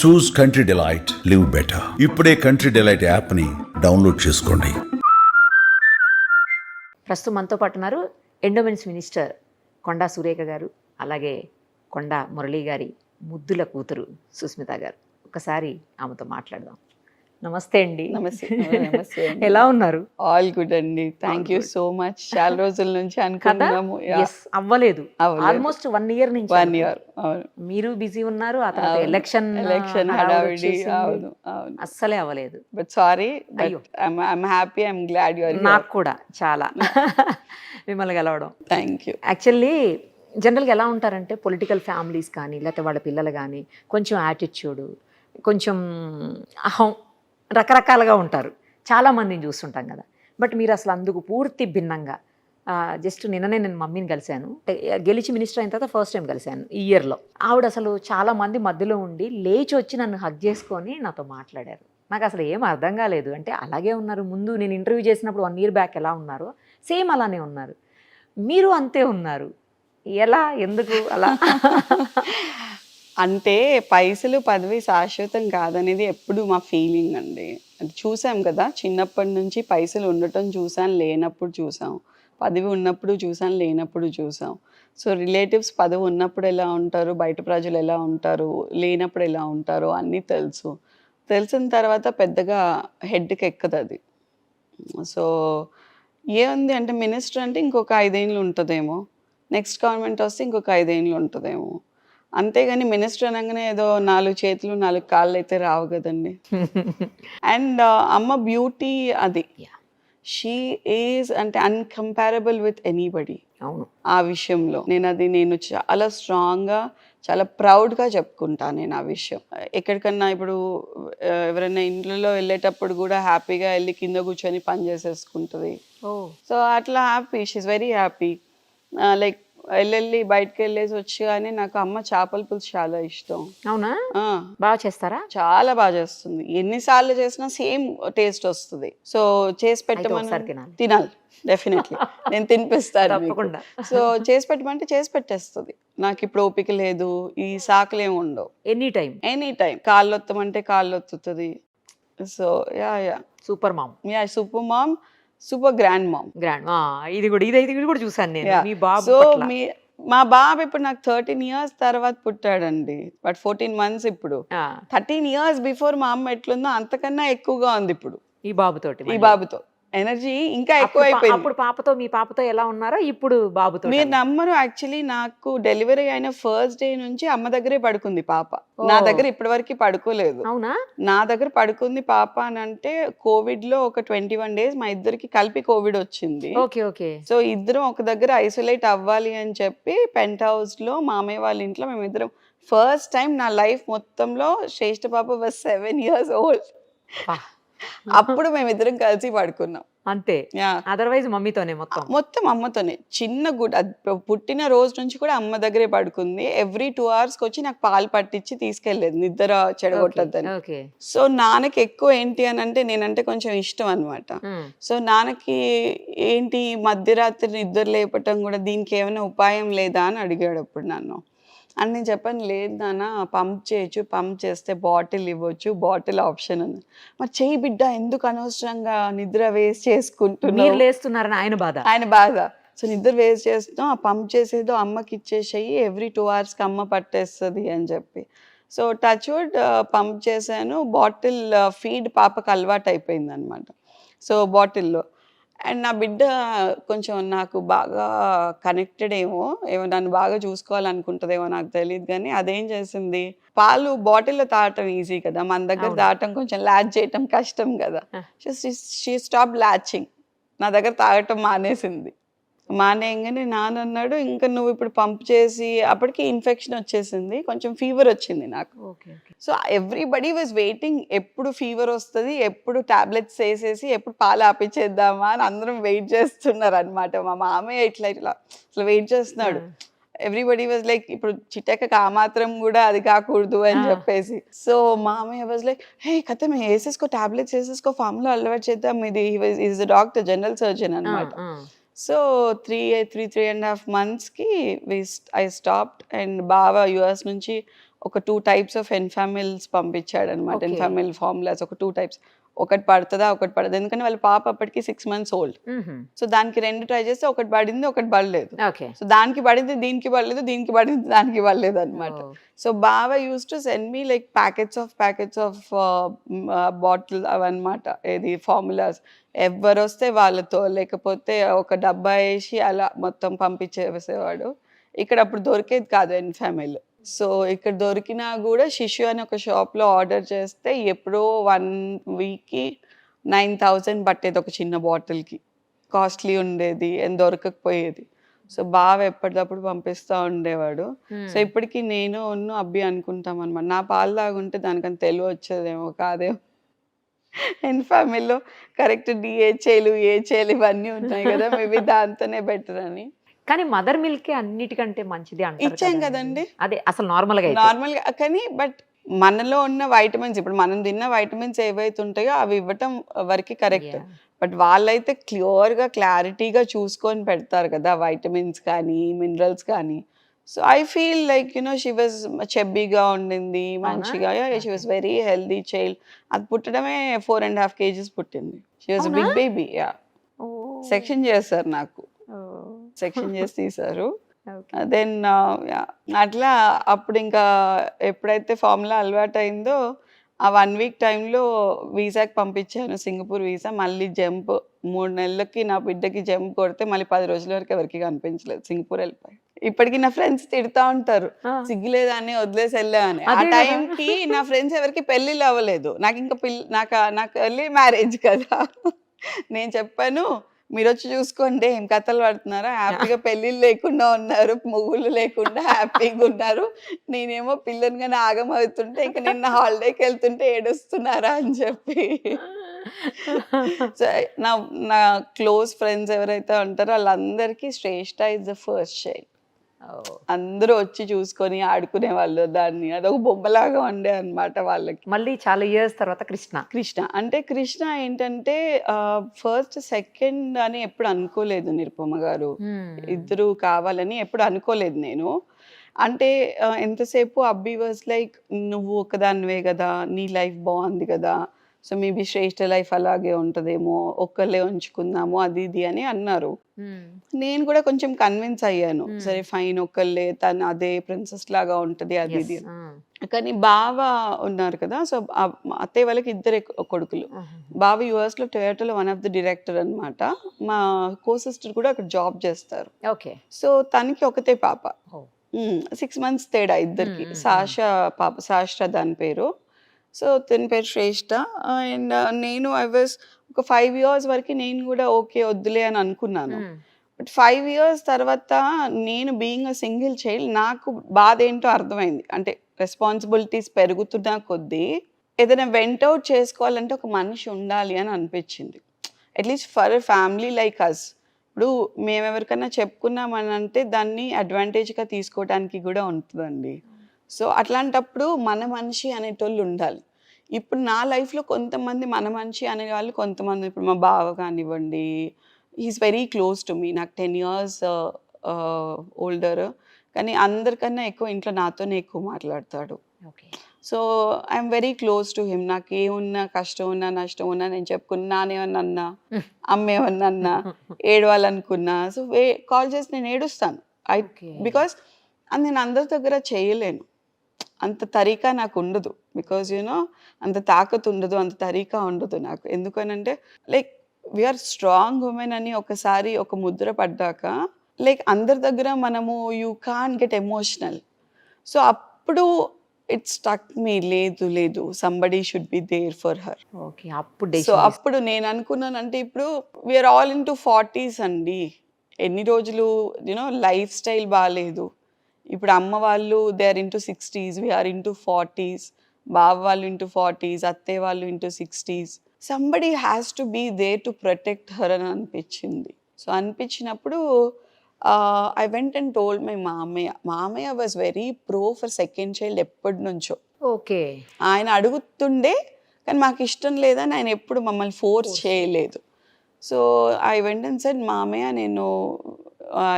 చూస్ country delight, live better. ఇప్పుడే country delight యాప్ని download చేసుకోండి. ప్రస్తుతం మనతో పాటు ఉన్నారు ఎండోమెంట్స్ మినిస్టర్ కొండా సురేఖ గారు, అలాగే కొండా మురళీ గారి ముద్దుల కూతురు సుస్మిత గారు. ఒకసారి ఆమెతో మాట్లాడదాం. నమస్తే అండి. నమస్తే. నమస్తే అండి. ఎలా ఉన్నారు? ఆల్ గుడ్ అండి. Thank you so much. చాలా రోజుల నుంచి అనుకున్నాము. Yes, అవ్వలేదు. ఆల్మోస్ట్ 1 year నుంచి. 1 year. అవును. మీరు బిజీ ఉన్నారు. ఆ తర్వాత ఎలక్షన్ హడావిడి. అవును అవును. అస్సలే అవ్వలేదు. But sorry. I'm happy. I'm glad you are here. నాకు కూడా చాలా మిమ్మల్ని కలవడం. Thank you. యాక్చువల్లీ జనరల్గా ఎలా ఉంటారంటే పొలిటికల్ ఫ్యామిలీస్ కానీ లేకపోతే వాళ్ళ పిల్లలు కానీ కొంచెం యాటిట్యూడ్, కొంచెం అహం, రకరకాలుగా ఉంటారు. చాలామందిని చూస్తుంటాం కదా. బట్ మీరు అసలు అందుకు పూర్తి భిన్నంగా. జస్ట్ నిన్ననే నేను మమ్మీని కలిశాను. గెలిచి మినిస్టర్ అయిన తర్వాత ఫస్ట్ టైం కలిశాను ఈ ఇయర్లో. ఆవిడ అసలు చాలా మంది మధ్యలో ఉండి లేచి వచ్చి నన్ను హగ్ చేసుకొని నాతో మాట్లాడారు. నాకు అసలు ఏం అర్థం కాలేదు. అంటే అలాగే ఉన్నారు. ముందు నేను ఇంటర్వ్యూ చేసినప్పుడు 1 year బ్యాక్ ఎలా ఉన్నారో సేమ్ అలానే ఉన్నారు. మీరు అంతే ఉన్నారు. ఎలా, ఎందుకు అలా? అంటే పైసలు పదవి శాశ్వతం కాదనేది ఎప్పుడు మా ఫీలింగ్ అండి. అది చూసాం కదా, చిన్నప్పటి నుంచి పైసలు ఉండటం చూసాం, లేనప్పుడు చూసాం. పదవి ఉన్నప్పుడు చూసాం, లేనప్పుడు చూసాం. సో రిలేటివ్స్ పదవి ఉన్నప్పుడు ఎలా ఉంటారు, బయట ప్రజలు ఎలా ఉంటారు, లేనప్పుడు ఎలా ఉంటారో అన్నీ తెలుసు. తెలిసిన తర్వాత పెద్దగా హెడ్కి ఎక్కదు అది. సో ఏముంది అంటే మినిస్టర్ అంటే ఇంకొక 5 ఏళ్ళు ఉంటుందేమో, నెక్స్ట్ గవర్నమెంట్ వస్తే ఇంకొక 5 ఏళ్ళు ఉంటుందేమో. అంతేగాని మినిస్టర్ అనగానే ఏదో 4 చేతులు 4 కాళ్ళు అయితే రావు కదండి. అండ్ అమ్మ బ్యూటీ అది. షీ ఈజ్ అంటే అన్కంపారబుల్ విత్ ఎనీబడి. అవును. ఆ విషయంలో నేను చాలా స్ట్రాంగ్గా, చాలా ప్రౌడ్గా చెప్పుకుంటాను నేను ఆ విషయం. ఎక్కడికన్నా ఇప్పుడు ఎవరైనా ఇంట్లో వెళ్ళేటప్పుడు కూడా హ్యాపీగా వెళ్ళి కింద కూర్చొని పని చేసేసుకుంటుంది. సో అట్లా happy, she very happy. Like వెళ్ళి బయటకు వెళ్ళేసి వచ్చి కానీ నాకు అమ్మ చేపల పులుసు చాలా ఇష్టం. అవునా? బాగా చేస్తారా? చాలా బాగా చేస్తుంది. ఎన్నిసార్లు చేసినా సేమ్ టేస్ట్ వస్తుంది. సో చేసి పెట్టమని తినాలి డెఫినెట్లీ. నేను తినిపిస్తాను. సో చేసి పెట్టమంటే చేసి పెట్టేస్తుంది. నాకు ఇప్పుడు ఓపిక లేదు, ఈ సాకులు ఏమి ఉండవు. ఎనీ టైం కాళ్ళు ఒత్తమంటే కాళ్ళు ఒత్తుతుంది. So ya super mom. Super mom, super grand mom. ఇది కూడా చూసాను నేను. మీ బాబు సో మా బాబు ఇప్పుడు నాకు 13 years తర్వాత పుట్టాడండి. బట్ 14 months ఇప్పుడు. 13 years బిఫోర్ మా అమ్మ ఎట్లుందో అంతకన్నా ఎక్కువగా ఉంది ఇప్పుడు ఈ బాబుతో. ఎనర్జీ ఇంకా ఎక్కువ అయిపోయింది. అప్పుడు మీ పాపతో ఎలా ఉన్నారో ఇప్పుడు బాబుతో. మీరు నమ్మరు, యాక్చువల్లీ నాకు డెలివరీ అయిన ఫస్ట్ డే నుంచి అమ్మ దగ్గరే పడుకుంది పాప. నా దగ్గర ఇప్పటి వరకు పడుకోలేదు. అవునా? నా దగ్గర పడుకుంది పాప అని అంటే కోవిడ్ లో ఒక 21 days మా ఇద్దరికి కలిపి కోవిడ్ వచ్చింది. ఓకే. సో ఇద్దరం ఒక దగ్గర ఐసోలేట్ అవ్వాలి అని చెప్పి పెంట్ హౌస్ లో మామయ్య వాళ్ళ ఇంట్లో మేమిద్దరం ఫస్ట్ టైం నా లైఫ్ మొత్తంలో శ్రేష్ఠ పాప was 7 years old. అప్పుడు మేమిద్దరం కలిసి పడుకున్నాం అంతే. అదర్వైజ్ మమ్మీతోనే మొత్తం అమ్మతోనే. చిన్న గుడ్ పుట్టిన రోజు నుంచి కూడా అమ్మ దగ్గరే పడుకుంది. ఎవ్రీ 2 hours వచ్చి నాకు పాలు పట్టించి తీసుకెళ్లేదు నిద్ర చెడగొట్టద్దని. సో నాన్నకి ఎక్కువ ఏంటి అని అంటే నేనంటే కొంచెం ఇష్టం అనమాట. సో నాన్నకి ఏంటి మధ్యరాత్రి నిద్ర లేపటం కూడా, దీనికి ఏమైనా ఉపాయం లేదా అని అడిగాడు అప్పుడు నన్ను. అని నేను చెప్పాను, లేదు నాన్న పంప్ చేయొచ్చు, పంప్ చేస్తే బాటిల్ ఇవ్వచ్చు, బాటిల్ ఆప్షన్ ఉంది. మరి చేయి బిడ్డ, ఎందుకు అనవసరంగా నిద్ర వేస్ట్ చేసుకుంటున్నారని ఆయన బాధ. సో నిద్ర వేస్ట్ చేస్తాం, ఆ పంప్ చేసేదో అమ్మకి ఇచ్చేసేయి, ఎవ్రీ 2 hours అమ్మ పట్టేస్తుంది అని చెప్పి. సో టచ్ వుడ్ పంప్ చేశాను. బాటిల్ ఫీడ్ పాపకు అలవాటు అయిపోయింది అనమాట. సో బాటిల్లో అండ్ నా బిడ్డ కొంచెం నాకు బాగా కనెక్టెడ్ ఏమో నన్ను బాగా చూసుకోవాలనుకుంటుందేమో నాకు తెలియదు. కానీ అదేం చేసింది, పాలు బాటిల్లో తాగటం ఈజీ కదా, మన దగ్గర తాగటం కొంచెం ల్యాచ్ చేయటం కష్టం కదా. She stop latching. నా దగ్గర తాగటం మానేసింది. మానేయంగానే నాన్న అన్నాడు, ఇంకా నువ్వు ఇప్పుడు పంప్ చేసి, అప్పటికి ఇన్ఫెక్షన్ వచ్చేసింది, కొంచెం ఫీవర్ వచ్చింది నాకు. సో ఎవ్రీబడి వాజ్ వెయిటింగ్, ఎప్పుడు ఫీవర్ వస్తుంది, ఎప్పుడు టాబ్లెట్స్ వేసేసి ఎప్పుడు పాలు ఆపించేద్దామా అని అందరం వెయిట్ చేస్తున్నారు అనమాట. మా మామయ్య ఇట్లా వెయిట్ చేస్తున్నాడు. ఎవ్రీబడి వాజ్ లైక్, ఇప్పుడు చిట్టెక్కకి ఆ మాత్రం కూడా అది కాకూడదు అని చెప్పేసి. సో మామయ్య వాజ్ లైక్, హే కథ మేము వేసేసుకో, టాబ్లెట్స్ వేసేసుకో, ఫామ్లో అలవాటు చేద్దాం. ఇది ఈజ్ డాక్టర్, జనరల్ సర్జన్ అనమాట. So 3.5 months I stopped. And బావ యుఎస్ నుంచి ఒక 2 టైప్స్ ఆఫ్ ఎన్ఫామిల్స్ పంపించాడు అనమాట. Okay. ఎన్ఫామిల్ ఫార్ములాస్ ఒక 2 టైప్స్, ఒకటి పడుతుందా ఒకటి పడదు, ఎందుకంటే వాళ్ళ పాప అప్పటికి 6 months ఓల్డ్. సో దానికి 2 ట్రై చేస్తే ఒకటి పడింది ఒకటి పడలేదు. ఓకే. సో దానికి పడింది దీనికి పడలేదు, దీనికి పడింది దానికి పడలేదు అనమాట. సో బావ use to send me like packets of bottle అవన్నమాట, ఏది ఫార్ములాస్. ఎవరు వస్తే వాళ్ళతో, లేకపోతే ఒక డబ్బా వేసి అలా మొత్తం పంపించేసేవాడు. ఇక్కడ అప్పుడు దొరికేది కాదు ఎన్ఫామిల్. సో ఇక్కడ దొరికినా కూడా శిశు అని ఒక షాప్లో ఆర్డర్ చేస్తే ఎప్పుడో 1 weekకి 9,000 పట్టేది ఒక చిన్న బాటిల్కి. కాస్ట్లీ ఉండేది అండ్ దొరకకపోయేది. సో బావ ఎప్పటికప్పుడు పంపిస్తూ ఉండేవాడు. సో ఇప్పటికీ నేను అబ్బి అనుకుంటాం అనమాట, నా పాలు తాగుంటే దానికని తెలివి వచ్చేదేమో కాదేమో. అండ్ ఫ్యామిలీలో కరెక్ట్ డిహెచ్ఏలు ఏహెచ్ఏలు ఇవన్నీ ఉన్నాయి కదా, మేబీ దాంతోనే బెటర్ అని. కానీ మదర్ మిల్క్ అన్నిటికంటే మంచిది అంటారు ఇచ్చాం కదండి. అదే అసలు నార్మల్గా కానీ బట్ మనలో ఉన్న వైటమిన్స్, ఇప్పుడు మనం తిన్న వైటమిన్స్ ఏవైతే ఉంటాయో అవి ఇవ్వటం వరకు కరెక్ట్. బట్ వాళ్ళైతే క్లియర్గా క్లారిటీగా చూసుకొని పెడతారు కదా వైటమిన్స్ కానీ మినరల్స్ కానీ. So I feel like she was చెబ్బీగా ఉండింది, మంచిగా. She was very healthy child. అది పుట్టడమే 4.5 kgs పుట్టింది. She was big baby. Section చేస్తారు, నాకు సెక్షన్ చేసి తీశారు. దెన్ అట్లా అప్పుడు ఇంకా ఎప్పుడైతే ఫార్ములా అలవాటు అయిందో ఆ 1 week టైంలో వీసాకి పంపించాను, సింగపూర్ వీసా. మళ్ళీ జంప్ 3 నెలలకి నా బిడ్డకి జంప్ కొడితే మళ్ళీ 10 రోజుల వరకు ఎవరికి కనిపించలేదు, సింగపూర్ వెళ్ళిపోయి. ఇప్పటికి నా ఫ్రెండ్స్ తిడతా ఉంటారు, సిగ్గులేదని వదిలేసి వెళ్ళామని. ఆ టైంకి నా ఫ్రెండ్స్ ఎవరికి పెళ్ళిళ్ళు అవ్వలేదు, నాకు ఇంకా నాకు ఎర్లీ మ్యారేజ్ కదా. నేను చెప్పాను, మీరు వచ్చి చూసుకోండి ఏం కథలు పడుతున్నారా, హ్యాపీగా పెళ్ళిళ్ళు లేకుండా ఉన్నారు, మొగుళ్ళు లేకుండా హ్యాపీగా ఉన్నారు. నేనేమో పిల్లని కానీ ఆగమవుతుంటే ఇంకా నిన్న హాలిడేకి వెళ్తుంటే ఏడుస్తున్నారా అని చెప్పి. సో నా క్లోజ్ ఫ్రెండ్స్ ఎవరైతే ఉంటారో వాళ్ళందరికీ శ్రేష్ఠ ఇస్ ద ఫస్ట్ చైల్డ్. అందరూ వచ్చి చూసుకొని ఆడుకునే వాళ్ళు దాన్ని, అదొక బొమ్మలాగా ఉండే అన్నమాట వాళ్ళకి. మళ్ళీ చాలా ఇయర్స్ తర్వాత కృష్ణ అంటే కృష్ణ ఏంటంటే ఫస్ట్ సెకండ్ అని ఎప్పుడు అనుకోలేదు నిరుపమ గారు. ఇద్దరు కావాలని ఎప్పుడు అనుకోలేదు నేను. అంటే ఎంతసేపు అబ్బి వాజ్ లైక్, నువ్వు ఒకదానివే కదా, నీ లైఫ్ బాగుంది కదా, సో మేబీ శ్రేష్ఠ లైఫ్ అలాగే ఉంటుందేమో, ఒక్కళ్ళే ఉంచుకుందాము అది ఇది అని అన్నారు. నేను కూడా కొంచెం కన్విన్స్ అయ్యాను, సరే ఫైన్ ఒక్కళ్ళే, తను అదే ప్రిన్సెస్ లాగా ఉంటుంది అది ఇది. కానీ బావ ఉన్నారు కదా, సో అత్తయ్య వాళ్ళకి 2 కొడుకులు. బావ US లో టొయోటాలో వన్ ఆఫ్ ది డైరెక్టర్ అనమాట. మా కో సిస్టర్ కూడా అక్కడ జాబ్ చేస్తారు. సో తనకి ఒకతే పాప, 6 months తేడా ఇద్దరికి. సాషా దాని పేరు. సో తన పేరు శ్రేష్ఠ. అండ్ నేను ఐ వాజ్ ఒక 5 years వరకు నేను కూడా ఓకే వద్దులే అని అనుకున్నాను. బట్ 5 years తర్వాత నేను బీయింగ్ అ సింగిల్ చైల్డ్ నాకు బాధ ఏంటో అర్థమైంది. అంటే రెస్పాన్సిబిలిటీస్ పెరుగుతున్న కొద్దీ ఏదైనా వెంట్ అవుట్ చేసుకోవాలంటే ఒక మనిషి ఉండాలి అని అనిపించింది, at least for family like us. ఇప్పుడు మేము ఎవరికైనా చెప్పుకున్నామని అంటే దాన్ని అడ్వాంటేజ్గా తీసుకోవడానికి కూడా ఉంటుందండి. సో అట్లాంటప్పుడు మన మనిషి అనేటోళ్ళు ఉండాలి. ఇప్పుడు నా లైఫ్లో కొంతమంది మన మనిషి అనే వాళ్ళు కొంతమంది, ఇప్పుడు మా బావ కానివ్వండి, is very close to me, నాకు 10 years ఓల్డర్, కానీ అందరికన్నా ఎక్కువ ఇంట్లో నాతోనే ఎక్కువ మాట్లాడతాడు. So I'm very close to him. నాకు ఏమున్నా కష్టం ఉన్నా నష్టం ఉన్నా నేను చెప్పుకున్నా, నానేమన్నా అన్నా, అమ్మ ఏమన్నా అన్నా, ఏడవాలనుకున్నా సో కాల్ చేసి నేను ఏడుస్తాను. బికాస్ అది నేను అందరి దగ్గర చేయలేను, అంత తరీకా నాకు ఉండదు. బికాజ్ అంత తాకత్ ఉండదు, అంత తరీకా ఉండదు నాకు. ఎందుకనంటే లైక్ వీఆర్ స్ట్రాంగ్ ఉమెన్ అని ఒకసారి ఒక ముద్ర పడ్డాక లైక్ అందరి దగ్గర మనము you can get emotional. So అప్పుడు ఇట్ స్టక్ మీ, లేదు somebody should be there for her. So అప్పుడు నేను అనుకున్నానంటే ఇప్పుడు we are all in to 40s అండి. ఎన్ని రోజులు లైఫ్ స్టైల్ బాగాలేదు. ఇప్పుడు అమ్మ వాళ్ళు they are into 60s, we are into 40s, బావ వాళ్ళు ఇంటూ 40s, అత్తయ్య వాళ్ళు into 60s. Somebody has to be there to protect her అని అనిపించింది. సో అనిపించినప్పుడు I went and told my మామయ్య was very pro for second child ఎప్పటి నుంచో. ఆయన అడుగుతుండే కానీ మాకు ఇష్టం లేదని ఆయన ఎప్పుడు మమ్మల్ని ఫోర్స్ చేయలేదు. So I went and said, మామయ్య నేను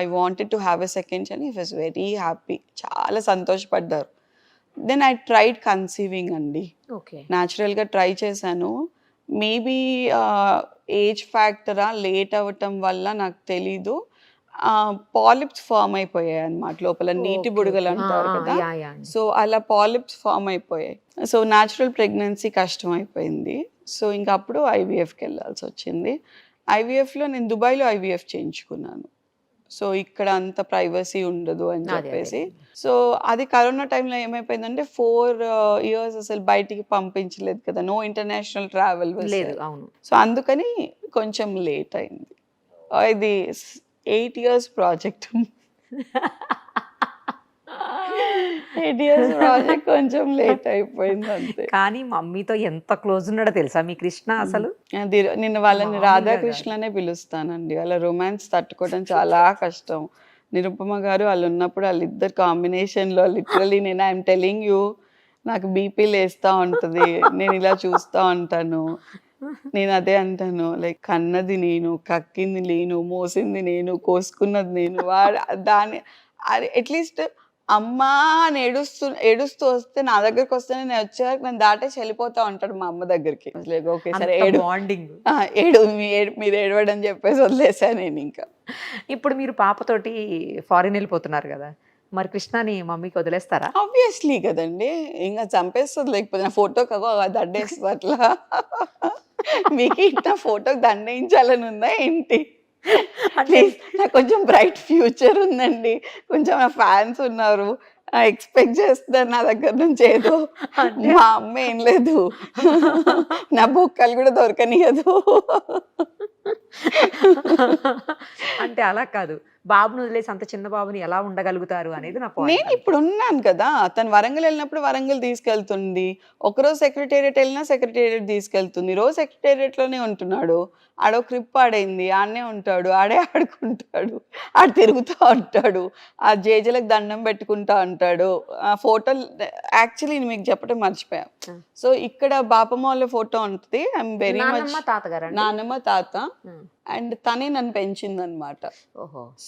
I wanted to have a second child. He was very happy, చాలా సంతోషపడ్డారు. దెన్ ఐ ట్రైడ్ కన్సీవింగ్ అండి. ఓకే. న్యాచురల్గా ట్రై చేశాను. మేబీ ఏజ్ ఫ్యాక్టరా లేట్ అవ్వటం వల్ల నాకు తెలీదు, పాలిప్స్ ఫామ్ అయిపోయాయి అన్నమాట లోపల, నీటి బుడగలు అంటారు కదా. సో అలా పాలిప్స్ ఫామ్ అయిపోయాయి. సో న్యాచురల్ ప్రెగ్నెన్సీ కష్టం అయిపోయింది. సో ఇంకా అప్పుడు ఐవీఎఫ్కి వెళ్ళాల్సి వచ్చింది. ఐవీఎఫ్లో నేను దుబాయ్లో ఐవీఎఫ్ చేయించుకున్నాను. సో ఇక్కడ అంత ప్రైవసీ ఉండదు అని చెప్పేసి. సో అది కరోనా టైంలో ఏమైపోయిందంటే 4 years అసలు బయటికి పంపించలేదు కదా, నో ఇంటర్నేషనల్ ట్రావెల్ లేదు. అవును. సో అందుకని కొంచెం లేట్ అయింది. ఇది 8 years ప్రాజెక్ట్. 8 years ప్రాజెక్ట్ కొంచెం లేట్ అయిపోయింది అంతే. కానీ మమ్మీతో ఎంత క్లోజ్ ఉన్నాడో తెలుసా మీ కృష్ణ అసలు. అది నిన్న వాళ్ళని రాధాకృష్ణనే పిలుస్తానండి. వాళ్ళ రొమాన్స్ తట్టుకోవడం చాలా కష్టం. నిరుపమ గారు వాళ్ళు ఉన్నప్పుడు వాళ్ళిద్దరు కాంబినేషన్లో లిటరలీ నేను ఐఎమ్ టెలింగ్ యూ, నాకు బీపీ లేస్తూ ఉంటుంది, నేను ఇలా చూస్తూ ఉంటాను. నేను అదే అంటాను, లైక్ కన్నది నేను, కక్కింది నేను, మోసింది నేను, కోసుకున్నది నేను. వాడు దాని అట్లీస్ట్ అమ్మా అని ఏడుస్తూ వస్తే నా దగ్గరికి వస్తే నేను వచ్చేవరకు నేను దాటేసి వెళ్ళిపోతా ఉంటాడు మా అమ్మ దగ్గరికి. ఓకే సరే ఏడు మీరు ఏడవడం చెప్పేసి వదిలేసాను నేను. ఇంకా ఇప్పుడు మీరు పాపతోటి ఫారిన్ వెళ్ళిపోతున్నారు కదా, మరి కృష్ణని మమ్మీకి వదిలేస్తారా? ఆబ్వియస్లీ కదండి, ఇంకా చంపేస్తుంది. లేకపోతే నా ఫోటోకి దండేస్తుంది అట్లా. మీకు ఇట్లా ఫోటోకి దండేయించాలని ఉందా ఏంటి? నాకు కొంచెం బ్రైట్ ఫ్యూచర్ ఉందండి, కొంచెం నా ఫ్యాన్స్ ఉన్నారు, ఎక్స్పెక్ట్ చేస్తారు నా దగ్గర నుంచి ఏదో. మా అమ్మ ఏం లేదు, నా బొక్కలు కూడా దొరకనియదు. అంటే అలా కాదు, బాబును వదిలేసి అంత చిన్న బాబుని ఎలా ఉండగలుగుతారు అనేది నా పాయింట్. నేను ఇప్పుడు ఉన్నాను కదా, తను వరంగల్ వెళ్ళినప్పుడు వరంగల్ తీసుకెళ్తుంది, ఒకరోజు సెక్రటేరియట్ వెళ్ళినా సెక్రటేరియట్ తీసుకెళ్తుంది, రోజు సెక్రటేరియట్లోనే ఉంటున్నాడు. ఆడో క్రిప్ ఆడైంది, ఆడనే ఉంటాడు, ఆడే ఆడుకుంటాడు, ఆడు తిరుగుతూ ఉంటాడు, ఆ జేజలకు దండం పెట్టుకుంటా ఉంటాడు. ఆ ఫోటోలు యాక్చువల్లీ మీకు చెప్పడం మర్చిపోయా. సో ఇక్కడ బాపమ్మ వాళ్ళ ఫోటో ఉంటుంది. ఐఎమ్ వెరీ మచ్ నాన్నమ్మ తాత, అండ్ తనే నన్ను పెంచింది అనమాట.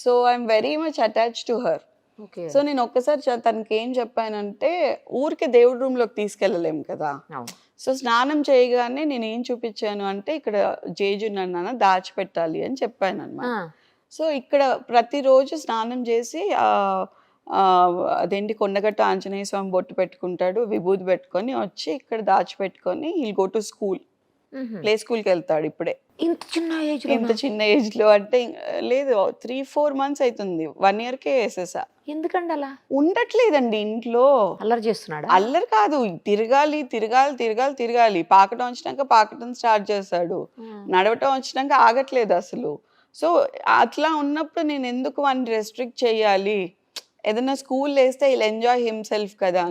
So I'm very much attach to her. So నేను ఒక్కసారి తనకి ఏం చెప్పానంటే, ఊరికే దేవుడి రూమ్ లోకి తీసుకెళ్ళలేము కదా. సో స్నానం చేయగానే నేను ఏం చూపించాను అంటే, ఇక్కడ జేజు నన్ను దాచిపెట్టాలి అని చెప్పాను అనమాట. సో ఇక్కడ ప్రతిరోజు స్నానం చేసి అదేంటి కొండగట్ట ఆంజనేయ స్వామి బొట్టు పెట్టుకుంటాడు, విభూతి పెట్టుకొని వచ్చి ఇక్కడ దాచిపెట్టుకొని he'll go to school, play స్కూల్కి వెళ్తాడు. ఇప్పుడే ఇంత చిన్న ఏజ్ లో అంటే లేదు, 3-4 months అవుతుంది, 1 yearకే వేసేసా. ఎందుకండి అలా? ఉండట్లేదండి ఇంట్లో, అల్లరి చేస్తున్నాడు. అల్లరి కాదు, తిరగాలి తిరగాలి తిరగాలి తిరగాలి. పాకటం వచ్చినాక పాకటం స్టార్ట్ చేస్తాడు, నడవటం వచ్చినాక ఆగట్లేదు అసలు. సో అట్లా ఉన్నప్పుడు నేను ఎందుకు వాడిని రెస్ట్రిక్ట్ చేయాలి? ఏదైనా స్కూల్ వేస్తే ఇలా ఎంజాయ్ హిమ్సెల్ఫ్ కదా.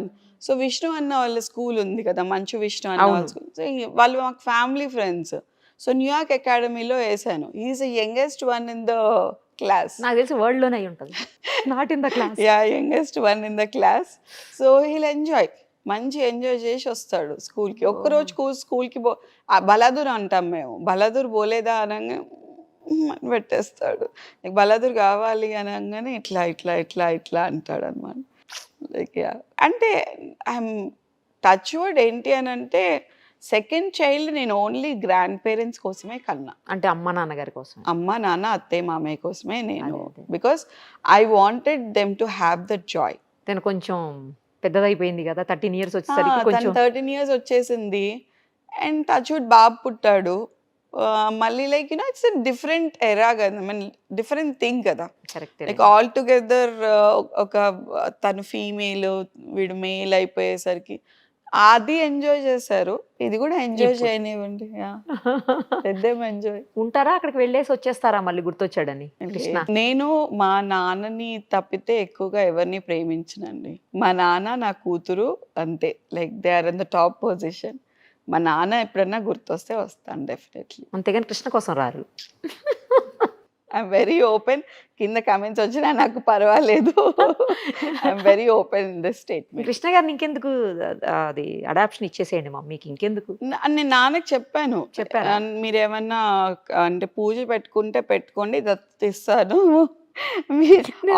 సో విష్ణు అన్న వాళ్ళ స్కూల్ ఉంది కదా, మంచు విష్ణు అన్న వాళ్ళ స్కూల్, సో వాళ్ళు మాకు ఫ్యామిలీ ఫ్రెండ్స్. సో న్యూయార్క్ అకాడమీలో వేసాను. Is the youngest one in the class. నాకు తెలిసి వరల్డ్ లోనే ఉంటుంది, not in the class. Yeah, youngest one in the class. So he'll enjoy, మంచి ఎంజాయ్ చేసి వస్తాడు స్కూల్కి. ఒక్కరోజు స్కూల్కి బలాదూర్ అంటాం మేము, బలాదూర్ పోలేదా అనగా పెట్టేస్తాడు. నీకు బలాదూర్ కావాలి అనగానే ఇట్లా ఇట్లా ఇట్లా ఇట్లా అంటాడు అనమాట. లైక్ అంటే ఐఎమ్ టచ్ వుడ్ ఏంటి అని అంటే, సెకండ్ చైల్డ్ నేను ఓన్లీ గ్రాండ్ పేరెంట్స్ కోసమే కన్నా. అంటే అమ్మ నాన్నగారి కోసం, అమ్మ నాన్న అత్తయ్య మామయ్య కోసమే నేను, because I wanted them to have that Joy. తను కొంచెం పెద్దదైపోయింది కదా, 13 years వచ్చేసరికి. 13 years వచ్చేసింది. అండ్ టచ్ వుడ్ బాబు పుట్టాడు. మళ్ళీ లైక్ యూనో ఇట్స్ డిఫరెంట్ ఎరా కదా, ఐ మీన్ డిఫరెంట్ థింగ్ కదా. లైక్ ఆల్ టుగెదర్ ఒక తను ఫీమేల్ వీడు మేల్ అయిపోయేసరికి అది ఎంజాయ్ చేశారు, ఇది కూడా ఎంజాయ్ చేయనివ్వండి. పెద్దేం ఎంజాయ్. ఉంటారా అక్కడికి వెళ్ళేసి వచ్చేస్తారా మళ్ళీ గుర్తొచ్చాడని? నేను మా నాన్నని తప్పితే ఎక్కువగా ఎవరిని ప్రేమించనండి. మా నాన్న నా కూతురు అంతే, like they are in the top position. మా నాన్న ఎప్పుడన్నా గుర్తొస్తే వస్తాను డెఫినెట్లీ, అంతేగాని కృష్ణ కోసం రారు. I'm very open. కింద కామెంట్స్ వచ్చినా నాకు పర్వాలేదు, I'm very open in this statement. Krishna గారిని ఇంకెందుకు అది అడాప్షన్ ఇచ్చేసేయండి మమ్మీకి, ఇంకెందుకు. నేను నాన్నకి చెప్పాను, మీరేమన్నా అంటే పూజ పెట్టుకుంటే పెట్టుకోండి, దత్తిస్తాను,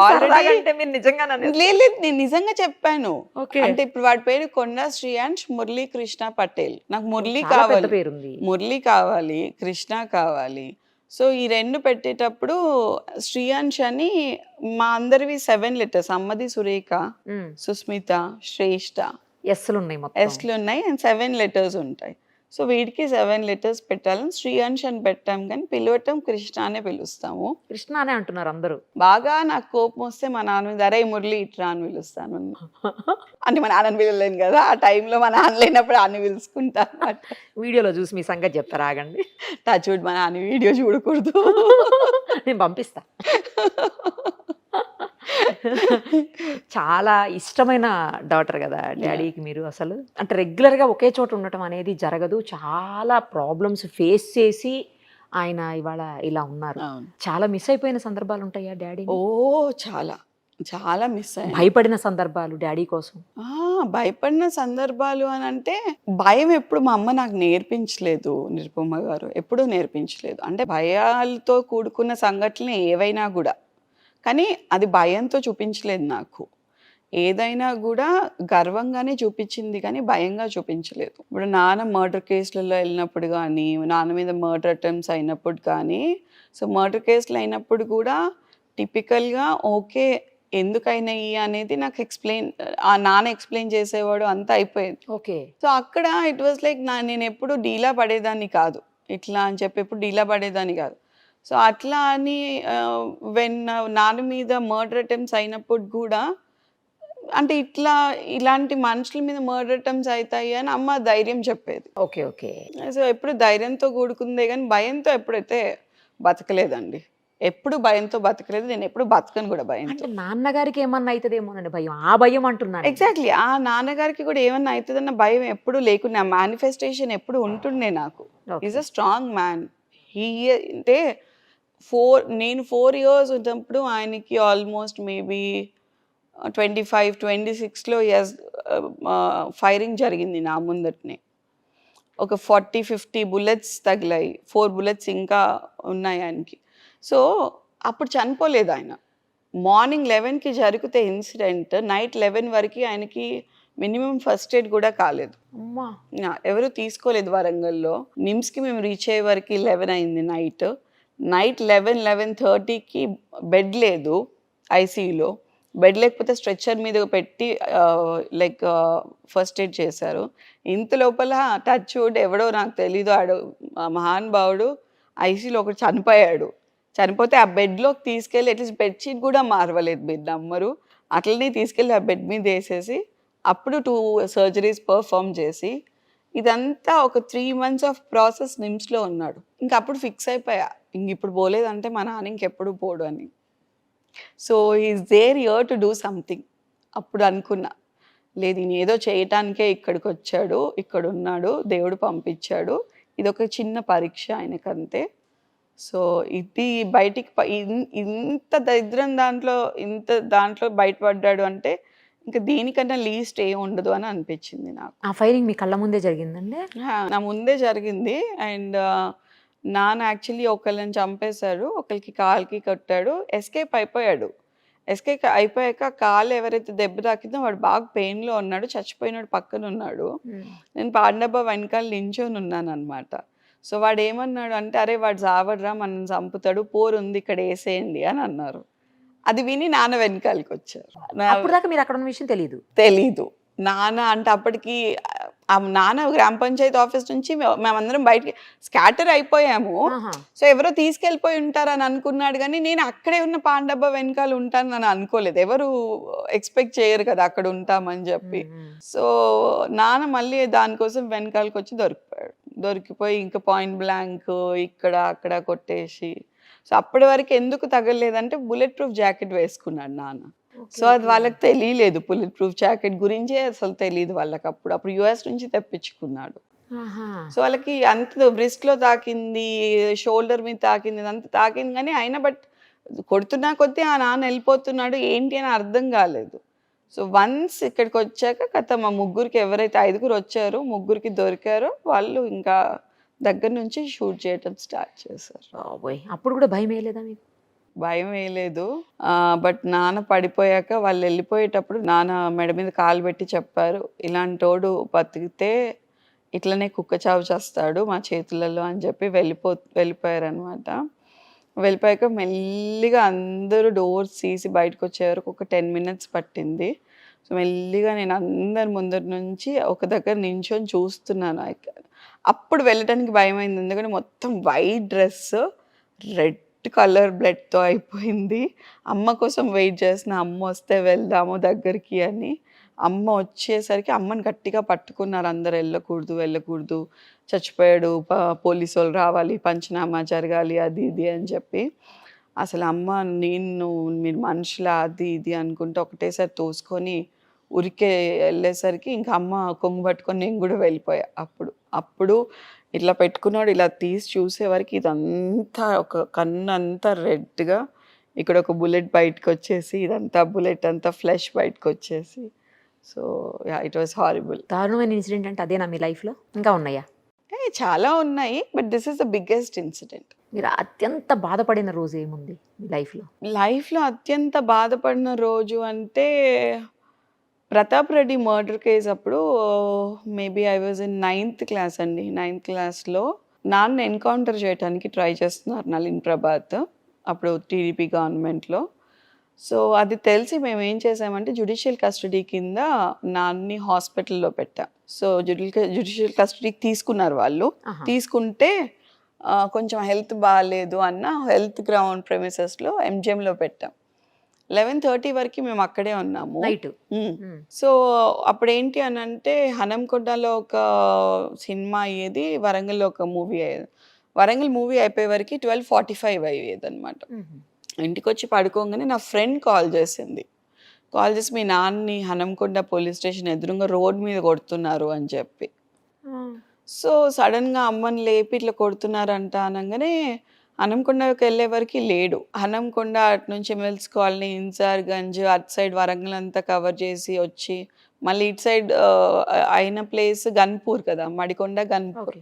ఆల్రెడీ అంటే మీరు నిజంగా లేదు నేను నిజంగా చెప్పాను. ఓకే. అంటే ఇప్పుడు వాడి పేరు కొండా శ్రీయాంష్ మురళీ కృష్ణ పటేల్. నాకు మురళీ చాలా పెద్ద కావాలి, పేరుంది. మురళీ కావాలి, కృష్ణ కావాలి. సో ఈ 2 పెట్టేటప్పుడు శ్రీయాంష్ అని మా అందరివి 7 లెటర్స్. అమ్మది సురేఖ, సుస్మిత, శ్రేష్ఠ, ఎస్లు ఉన్నాయి మొత్తం. ఎస్లు ఉన్నాయి అండ్ 7 లెటర్స్ ఉంటాయి. సో వీడికి 7 లెటర్స్ పెట్టాలని శ్రీయాంష్ అని పెట్టాం, కానీ పిలవటం కృష్ణ అనే పిలుస్తాము. కృష్ణ అనే అంటున్నారు అందరూ. బాగా నాకు కోపం వస్తే మా నాన్న మీద అరే మురళి ఇట్రా అని పిలుస్తాను. అంటే మా నాన్నని పిలవలేను కదా, ఆ టైంలో మా నాన్న లేనప్పుడు అన్ని పిలుచుకుంటా అన్నమాట. వీడియోలో చూసి మీ సంగతి చెప్తారా? ఆగండి, చూడు మా నాన్న వీడియో చూడకూడదు. నేను పంపిస్తా. చాలా ఇష్టమైన డాటర్ కదా డాడీకి మీరు. అసలు అంటే రెగ్యులర్గా ఒకే చోట ఉండటం అనేది జరగదు. చాలా ప్రాబ్లమ్స్ ఫేస్ చేసి ఆయన ఇవాళ ఇలా ఉన్నారు. చాలా మిస్ అయిపోయిన సందర్భాలు ఉంటాయా డాడీ? ఓ చాలా చాలా మిస్ అయ్యాను. భయపడిన సందర్భాలు డాడీ కోసం? భయపడిన సందర్భాలు అని అంటే భయం ఎప్పుడు మా అమ్మ నాకు నేర్పించలేదు నిరుపమ గారు, ఎప్పుడూ నేర్పించలేదు. అంటే భయాలతో కూడుకున్న సంఘటనలు ఏవైనా కూడా, కానీ అది భయంతో చూపించలేదు నాకు. ఏదైనా కూడా గర్వంగానే చూపించింది కానీ భయంగా చూపించలేదు. ఇప్పుడు నాన్న మర్డర్ కేసులలో వెళ్ళినప్పుడు కానీ, నాన్న మీద మర్డర్ అటెంప్ట్స్ అయినప్పుడు కానీ, సో మర్డర్ కేసులు అయినప్పుడు కూడా టిపికల్గా ఓకే ఎందుకైనాయి అనేది నాకు ఆ నాన్న ఎక్స్ప్లెయిన్ చేసేవాడు, అంతా అయిపోయేది. ఓకే. సో అక్కడ ఇట్ వాజ్ లైక్ నేను ఎప్పుడు డీలా పడేదాన్ని కాదు, ఇట్లా అని చెప్పి ఎప్పుడు డీలా పడేదాన్ని కాదు. సో అట్లా అని నాన్న మీద మర్డర్ అటెంప్ట్స్ అయినప్పుడు కూడా అంటే ఇలాంటి మనుషుల మీద మర్డర్ అటెంప్ట్స్ అవుతాయి అని అమ్మ ధైర్యం చెప్పేది. Okay okay. సో ఎప్పుడు ధైర్యంతో కూడుకుందే కానీ భయంతో ఎప్పుడైతే బతకలేదండి. ఎప్పుడు భయంతో బతకలేదు, నేను ఎప్పుడు బతకను కూడా భయంతో. నాన్నగారికి ఏమన్నా అవుతుందేమోనండి భయం, ఆ భయం అంటున్నాను. ఎగ్జాక్ట్లీ, ఆ నాన్నగారికి కూడా ఏమన్నా అవుతుందన్న భయం ఎప్పుడు లేకుండా, మేనిఫెస్టేషన్ ఎప్పుడు ఉంటుండే నాకు. Is a strong man. అంటే నేను 4 years ఉన్నప్పుడు ఆయనకి ఆల్మోస్ట్ మేబీ 25-26లో ఫైరింగ్ జరిగింది నా ముందటనే. ఒక 40-50 bullets తగిలాయి, 4 bullets ఇంకా ఉన్నాయి ఆయనకి. సో అప్పుడు చనిపోలేదు ఆయన. మార్నింగ్ 11కి జరిగితే ఇన్సిడెంట్, నైట్ 11 వరకు ఆయనకి మినిమం ఫస్ట్ ఎయిడ్ కూడా కాలేదు. ఎవరు తీసుకోలేదు వరంగల్లో. నిమ్స్కి మేము రీచ్ అయ్యే వరకు 11 అయింది నైట్ 11-11:30కి బెడ్ లేదు ఐసీయూలో. బెడ్ లేకపోతే స్ట్రెచ్చర్ మీద పెట్టి లైక్ ఫస్ట్ ఎయిడ్ చేశారు. ఇంత లోపల టచ్ వుడ్ ఎవడో నాకు తెలీదు, మహానుభావుడు ఐసీయూలో ఒకటి చనిపోతే ఆ బెడ్లోకి తీసుకెళ్ళి అట్లీస్ట్ బెడ్షీట్ కూడా మార్వలేదు, మీరు నమ్మరు. అట్లనే తీసుకెళ్ళి ఆ బెడ్ మీద వేసేసి అప్పుడు 2 surgeries పర్ఫామ్ చేసి, ఇదంతా ఒక 3 months ఆఫ్ ప్రాసెస్ నిమ్స్లో ఉన్నాడు. ఇంకా అప్పుడు ఫిక్స్ అయిపోయా, ఇంక ఇప్పుడు పోలేదంటే మా నాన్న ఇంకెప్పుడు పోడు అని. So is there here to do something. అప్పుడు అనుకున్నా, లేదు ఈయన ఏదో చేయటానికే ఇక్కడికి వచ్చాడు, ఇక్కడ ఉన్నాడు, దేవుడు పంపించాడు, ఇది ఒక చిన్న పరీక్ష ఆయనకంతే. సో ఇది బయటికి ఇంత దరిద్రం దాంట్లో బయటపడ్డాడు అంటే ఇంకా దీనికన్నా లీస్ట్ ఏం ఉండదు అని అనిపించింది నాకు. ఆ ఫైరింగ్ మీ కళ్ళ ముందే జరిగిందండి? నా ముందే జరిగింది. అండ్ నాన్న యాక్చువల్లీ ఒకళ్ళని చంపేశాడు, ఒకరికి కాలుకి కొట్టాడు, ఎస్కేప్ అయిపోయాక కాలు ఎవరైతే దెబ్బ తాకిందో వాడు బాగా పెయిన్లో ఉన్నాడు, చచ్చిపోయినాడు, పక్కన ఉన్నాడు. నేను పాండబ్బ వెనకాల నించొని ఉన్నాను అనమాట. సో వాడు ఏమన్నాడు అంటే, అరే వాడు చావడ్రా, మనం చంపుతాడు, పోరు ఉంది ఇక్కడ వేసేయండి అని అన్నారు. అది విని నాన్న వెనకాలకి వచ్చారు. మీరు అక్కడ ఉన్న విషయం తెలీదు. నాన్న అంటే అప్పటికి నాన్న గ్రామ పంచాయతీ ఆఫీస్ నుంచి మేమందరం బయటికి స్కాటర్ అయిపోయాము. సో ఎవరో తీసుకెళ్ళిపోయి ఉంటారని అనుకున్నాడు, కానీ నేను అక్కడే ఉన్న పాండబ్బ వెనకాల ఉంటానని అనుకోలేదు. ఎవరు ఎక్స్పెక్ట్ చేయరు కదా అక్కడ ఉంటామని చెప్పి. సో నాన్న మళ్ళీ దానికోసం వెనకాలకి వచ్చి దొరికిపోయి ఇంకా పాయింట్ బ్లాంక్ ఇక్కడ అక్కడ కొట్టేసి, సో అప్పటి వరకు ఎందుకు తగలలేదంటే బుల్లెట్ ప్రూఫ్ జాకెట్ వేసుకున్నాడు నాన్న. సో అది వాళ్ళకి తెలియలేదు, బుల్లెట్ ప్రూఫ్ జాకెట్ గురించే అసలు తెలియదు వాళ్ళకి. అప్పుడు US నుంచి తెప్పించుకున్నాడు. సో వాళ్ళకి అంత బ్రిస్ట్లో తాకింది, షోల్డర్ మీద తాకింది, అంత తాకింది, కానీ అయినా బట్ కొడుతున్నా కొద్దీ ఆ నాన్న వెళ్ళిపోతున్నాడు, ఏంటి అని అర్థం కాలేదు. సో వన్స్ ఇక్కడికి వచ్చాక కథ మా ముగ్గురికి ఎవరైతే 5 వచ్చారో ముగ్గురికి దొరికారో వాళ్ళు ఇంకా దగ్గర నుంచి షూట్ చేయటం స్టార్ట్ చేశారు. అప్పుడు కూడా భయం వేయలేదా మీకు? భయం వేయలేదు. బట్ నాన్న పడిపోయాక వాళ్ళు వెళ్ళిపోయేటప్పుడు నాన్న మెడ మీద కాలు పెట్టి చెప్పారు, ఇలాంటోడు బతికితే ఇట్లనే కుక్క చావు చేస్తాడు మా చేతులలో అని చెప్పి వెళ్ళిపోయారనమాట. వెళ్ళిపోయాక మెల్లిగా అందరూ డోర్స్ తీసి బయటకు వచ్చే వరకు ఒక 10 minutes పట్టింది. సో మెల్లిగా నేను అందరి ముందర నుంచి ఒక దగ్గర నించొని చూస్తున్నాను. అప్పుడు వెళ్ళటానికి భయమైంది, ఎందుకంటే మొత్తం వైట్ డ్రెస్, రెడ్ కలర్ బ్లడ్తో అయిపోయింది. అమ్మ కోసం వెయిట్ చేసిన, అమ్మ వస్తే వెళ్దాము దగ్గరికి అని. అమ్మ వచ్చేసరికి అమ్మని గట్టిగా పట్టుకున్నారు అందరు, వెళ్ళకూడదు, చచ్చిపోయాడు, పోలీసు వాళ్ళు రావాలి, పంచనామా జరగాలి, అది ఇది అని చెప్పి. అసలు అమ్మ మీరు మనుషులా అది ఇది అనుకుంటే ఒకటేసారి తోసుకొని ఉరికే వెళ్ళేసరికి ఇంకా అమ్మ కొంగు పట్టుకొని నేను కూడా వెళ్ళిపోయా. అప్పుడు ఇట్లా పెట్టుకున్నాడు, ఇలా తీసి చూసేవరకు ఇదంతా ఒక కన్ను అంతా రెడ్గా, ఇక్కడ ఒక బుల్లెట్ బయటకు వచ్చేసి, ఇదంతా బుల్లెట్ అంతా ఫ్లెష్ బయటకు వచ్చేసి. So it was horrible. దారుణమైన ఇన్సిడెంట్ అంటే అదేనా మీ లైఫ్లో? ఇంకా ఉన్నాయా? చాలా ఉన్నాయి, but this is the biggest incident. మీరు అత్యంత బాధపడిన రోజు ఏముంది మీ లైఫ్లో అత్యంత బాధపడిన రోజు అంటే ప్రతాప్ రెడ్డి మర్డర్ కేసు అప్పుడు maybe I was in 9th class అండి. 9th classలో నాన్న ఎన్కౌంటర్ చేయడానికి ట్రై చేస్తున్నారు నళిన్ ప్రభాత్, అప్పుడు టీడీపీ గవర్నమెంట్లో. సో అది తెలిసి మేము ఏం చేసామంటే జ్యుడిషియల్ కస్టడీ కింద నాన్ని హాస్పిటల్లో పెట్టాం. సో జ్యుడిషియల్ కస్టడీకి తీసుకున్నారు వాళ్ళు. తీసుకుంటే కొంచెం హెల్త్ బాగాలేదు అన్న హెల్త్ గ్రౌండ్ ప్రెమిసెస్లో ఎంజిఎంలో పెట్టాం. 11:30 వరకు మేము అక్కడే ఉన్నాము నైట్. సో అప్పుడు ఏంటి అని అంటే హనంకొండలో ఒక సినిమా అయ్యేది, వరంగల్లో ఒక మూవీ అయ్యేది. వరంగల్ మూవీ అయిపోయే వరకు 12:45 అయ్యేది అనమాట. ఇంటికి వచ్చి పడుకోగానే నా ఫ్రెండ్ కాల్ చేసి మీ నాన్నని హనంకొండ పోలీస్ స్టేషన్ ఎదురుగా రోడ్ మీద కొడుతున్నారు అని చెప్పి. సో సడన్గా అమ్మని లేపి ఇట్లా కొడుతున్నారంట అనగానే హనంకొండకి వెళ్ళే వరకు లేడు. హనంకొండ అటు నుంచి ఎమ్మెల్స్ కాలనీ, ఇన్సార్గంజ్, అటు సైడ్ వరంగల్ అంతా కవర్ చేసి వచ్చి మళ్ళీ ఇటు సైడ్ అయిన ప్లేస్ గన్పూర్ కదా, మడికొండ గన్పూర్.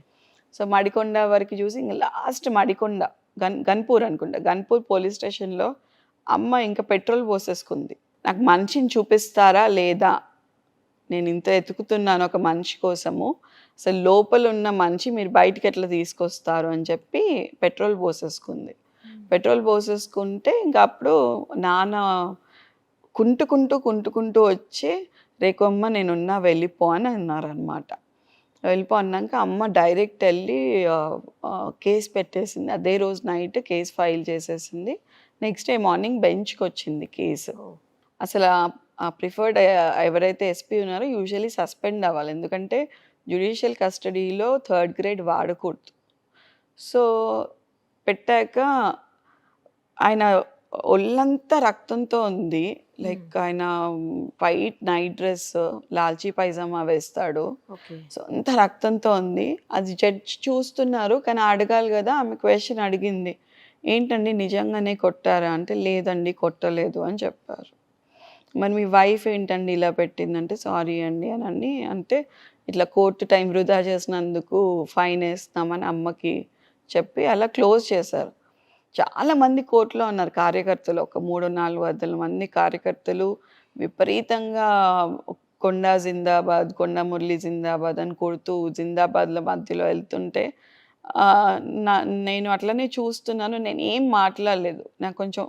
సో మడికొండ వరకు చూసి ఇంకా లాస్ట్ మడికొండ గన్పూర్ అనుకుంటా, గన్పూర్ పోలీస్ స్టేషన్లో అమ్మ ఇంకా పెట్రోల్ పోసేసుకుంది. నాకు మనిషిని చూపిస్తారా లేదా, నేను ఇంత ఎతుకుతున్నాను ఒక మనిషి కోసము, అసలు లోపల ఉన్న మనిషి మీరు బయటికి ఎట్లా తీసుకొస్తారు అని చెప్పి పెట్రోల్ పోసేసుకుంది. పెట్రోల్ పోసేసుకుంటే ఇంకా అప్పుడు నాన్న కుంటుకుంటూ వచ్చి రేకమ్మ నేనున్నా వెళ్ళిపో అని అన్నారనమాట. వెళ్ళిపో అన్నాక అమ్మ డైరెక్ట్ వెళ్ళి కేసు పెట్టేసింది. అదే రోజు నైట్ కేసు ఫైల్ చేసేసింది. నెక్స్ట్ డే మార్నింగ్ బెంచ్కి వచ్చింది కేసు. అసలు ఆ ప్రిఫర్డ్ ఎవరైతే ఎస్పీ ఉన్నారో యూజువలీ సస్పెండ్ అవ్వాలి, ఎందుకంటే జ్యుడిషియల్ కస్టడీలో 3rd grade వాడకూడదు. సో పెట్టాక ఆయన ఒళ్ళంతా రక్తంతో ఉంది. లైక్ ఆయన వైట్ నైట్ డ్రెస్, లాల్చీ పైజామా వేస్తాడు. సో అంత రక్తంతో ఉంది. అది జడ్జ్ చూస్తున్నారు, కానీ అడగాలి కదా. ఆమె క్వశ్చన్ అడిగింది, ఏంటండి నిజంగానే కొట్టారా అంటే, లేదండి కొట్టలేదు అని చెప్పారు. మరి మీ వైఫ్ ఏంటండి ఇలా పెట్టిందంటే, సారీ అండి అని అంటే, ఇట్లా కోర్టు టైం వృధా చేసినందుకు ఫైన్ వేస్తామని అమ్మకి చెప్పి అలా క్లోజ్ చేశారు. చాలామంది కోర్టులో ఉన్నారు కార్యకర్తలు, ఒక 300-400 మంది కార్యకర్తలు విపరీతంగా కొండా జిందాబాద్, కొండా మురళి జిందాబాద్ అని కొడుతూ జిందాబాద్ల మధ్యలో వెళ్తుంటే నేను అట్లనే చూస్తున్నాను. నేను ఏం మాట్లాడలేదు, నాకు కొంచెం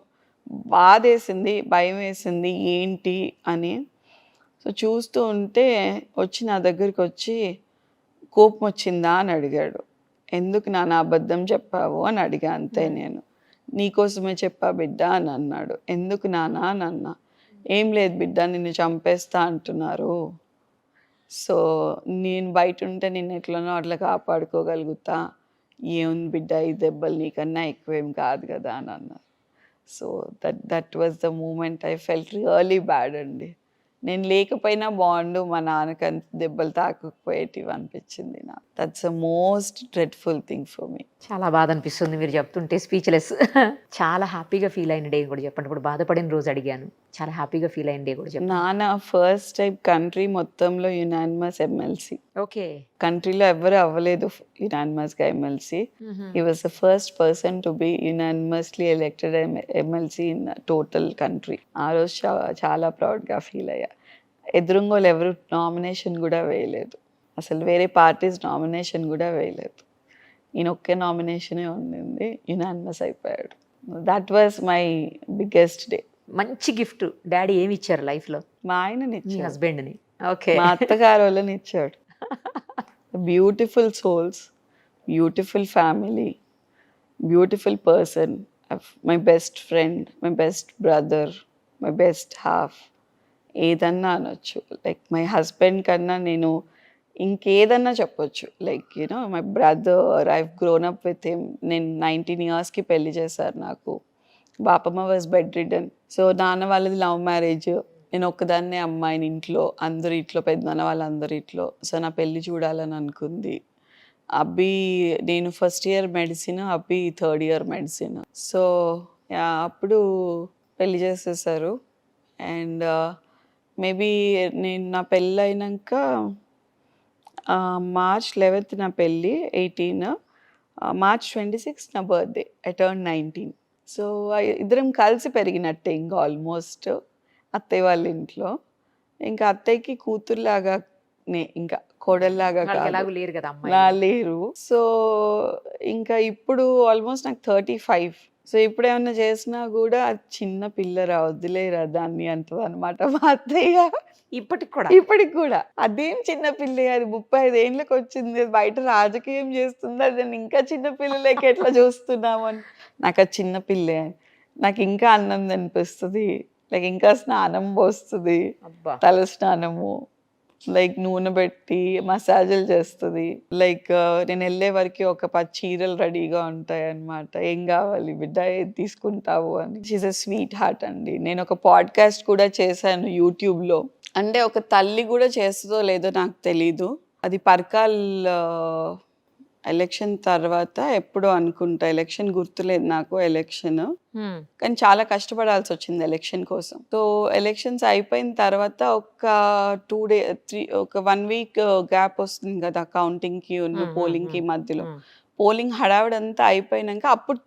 బాధేసింది, భయం వేసింది ఏంటి అని. సో చూస్తూ ఉంటే వచ్చి నా దగ్గరికి వచ్చి కోపం వచ్చిందా అని అడిగాడు. ఎందుకు నాన్న అబద్ధం చెప్పావు అని అడిగా, అంతే. నేను నీకోసమే చెప్పా బిడ్డ అని అన్నాడు. ఎందుకు నాన్న అని అన్నా. ఏం లేదు బిడ్డ, నిన్ను చంపేస్తా అంటున్నారు, సో నేను బయట ఉంటే నిన్ను ఎట్లనో అట్లా కాపాడుకోగలుగుతా, ఏముంది బిడ్డ ఈ దెబ్బలు నీకన్నా ఎక్కువేం కాదు కదా అని అన్నారు. So that was the moment I felt really bad అండి. నేను లేకపోయినా బాగుండు, మా నాన్నకి అంత దెబ్బలు తాకకపోయేటివి అనిపించింది నాకు. That's the most dreadful thing for me. చాలా బాధ అనిపిస్తుంది మీరు చెప్తుంటే, స్పీచ్లెస్. చాలా హ్యాపీగా ఫీల్ అయిన డే కూడా చెప్పండి. ఇప్పుడు బాధపడిన రోజు అడిగాను, చాలా హ్యాపీగా ఫీల్ అయ్యింది కూడా చెప్పండి. నాన్న ఫస్ట్ టైం కంట్రీ మొత్తంలో యునానిమస్ ఎమ్మెల్సీ. ఓకే. కంట్రీలో ఎవరు అవ్వలేదు యునానిమస్గా MLC. He was the first person to be unanimously elected MLC in total country. ఆ రోజు చాలా ప్రౌడ్గా ఫీల్ అయ్యా. ఎదురుంగోలు ఎవరు నామినేషన్ కూడా వేయలేదు, అసలు వేరే పార్టీస్ నామినేషన్ కూడా వేయలేదు. ఈయన ఒకే నామినేషనే ఉండింది, యునానిమస్ అయిపోయాడు. That was my biggest day. మంచి గిఫ్ట్ డాడీ ఏమి ఇచ్చారు లైఫ్లో? మా ఆయనని మీ ఇచ్చాడు, హస్బెండ్ని. ఓకే. మా అత్తగారు వాళ్ళని ఇచ్చాడు. Beautiful souls, beautiful family, beautiful person, my best friend, my best brother, my best half, ఏదన్నా అనొచ్చు. లైక్ మై హస్బెండ్ కన్నా నేను ఇంకేదన్నా చెప్పొచ్చు. Like you know my brother, I've grown up with him. నేను 19 yearsకి పెళ్లి చేశారు నాకు. Bapamma was bed ridden. So నాన్న వాళ్ళది లవ్ మ్యారేజ్, నేను ఒక్కదాన్నే అమ్మాయిని ఇంట్లో, అందరి ఇంట్లో పెద్దనాన్న వాళ్ళందరి ఇంట్లో. సో నా పెళ్ళి చూడాలని అనుకుంది. అబ్బి నేను ఫస్ట్ ఇయర్ మెడిసిన్, అబ్బి థర్డ్ ఇయర్ మెడిసిన్. సో అప్పుడు పెళ్లి చేసేసారు. అండ్ మేబీ నేను నా పెళ్ళి అయినాక March 11th నా పెళ్ళి, 18 March 26 నా బర్త్డే, ఐ టర్న్ 19. సో ఇద్దరం కలిసి పెరిగినట్టే ఇంకా ఆల్మోస్ట్ అత్తయ్య వాళ్ళ ఇంట్లో. ఇంకా అత్తయ్యకి కూతురులాగా, ఇంకా కోడల్లాగా ఎలాగూ లేరు కదా లేరు. సో ఇంకా ఇప్పుడు ఆల్మోస్ట్ నాకు 35. సో ఇప్పుడు ఏమన్నా చేసినా కూడా చిన్న పిల్లరా వదిలేరా దాన్ని అంటది అనమాట మా అత్తయ్య. ఇప్పటికి కూడా అదేం చిన్న పిల్ల, అది 35 ఏళ్ళకి వచ్చింది, బయట రాజకీయం చేస్తుంది, అది ఇంకా చిన్న పిల్లలకి ఎట్లా చూస్తున్నామని. నాకు అది చిన్న పిల్లే, నాకు ఇంకా అన్నం అనిపిస్తుంది, లైక్ ఇంకా స్నానం పోస్తుంది, తల స్నానము, లైక్ నూనె పెట్టి మసాజులు చేస్తుంది. లైక్ నేను వెళ్ళే వరకు ఒక 10 చీరలు రెడీగా ఉంటాయి అన్నమాట. ఏం కావాలి బిడ్డ, ఏది తీసుకుంటావు అని. షీఈస్ అ స్వీట్ హార్ట్ అండి. నేను ఒక పాడ్కాస్ట్ కూడా చేశాను యూట్యూబ్లో. అంటే ఒక తల్లి కూడా చేస్తుందో లేదో నాకు తెలీదు. అది పర్కాల్ ఎలక్షన్ తర్వాత ఎప్పుడో అనుకుంటా, ఎలక్షన్ గుర్తులేదు నాకు ఎలక్షన్, కానీ చాలా కష్టపడాల్సి వచ్చింది ఎలక్షన్ కోసం. సో ఎలక్షన్స్ అయిపోయిన తర్వాత ఒక 2 days 3 ఒక 1 week గ్యాప్ వస్తుంది కదా కౌంటింగ్కి పోలింగ్కి మధ్యలో. పోలింగ్ హడావిడంతా అయిపోయినాక అప్పుడు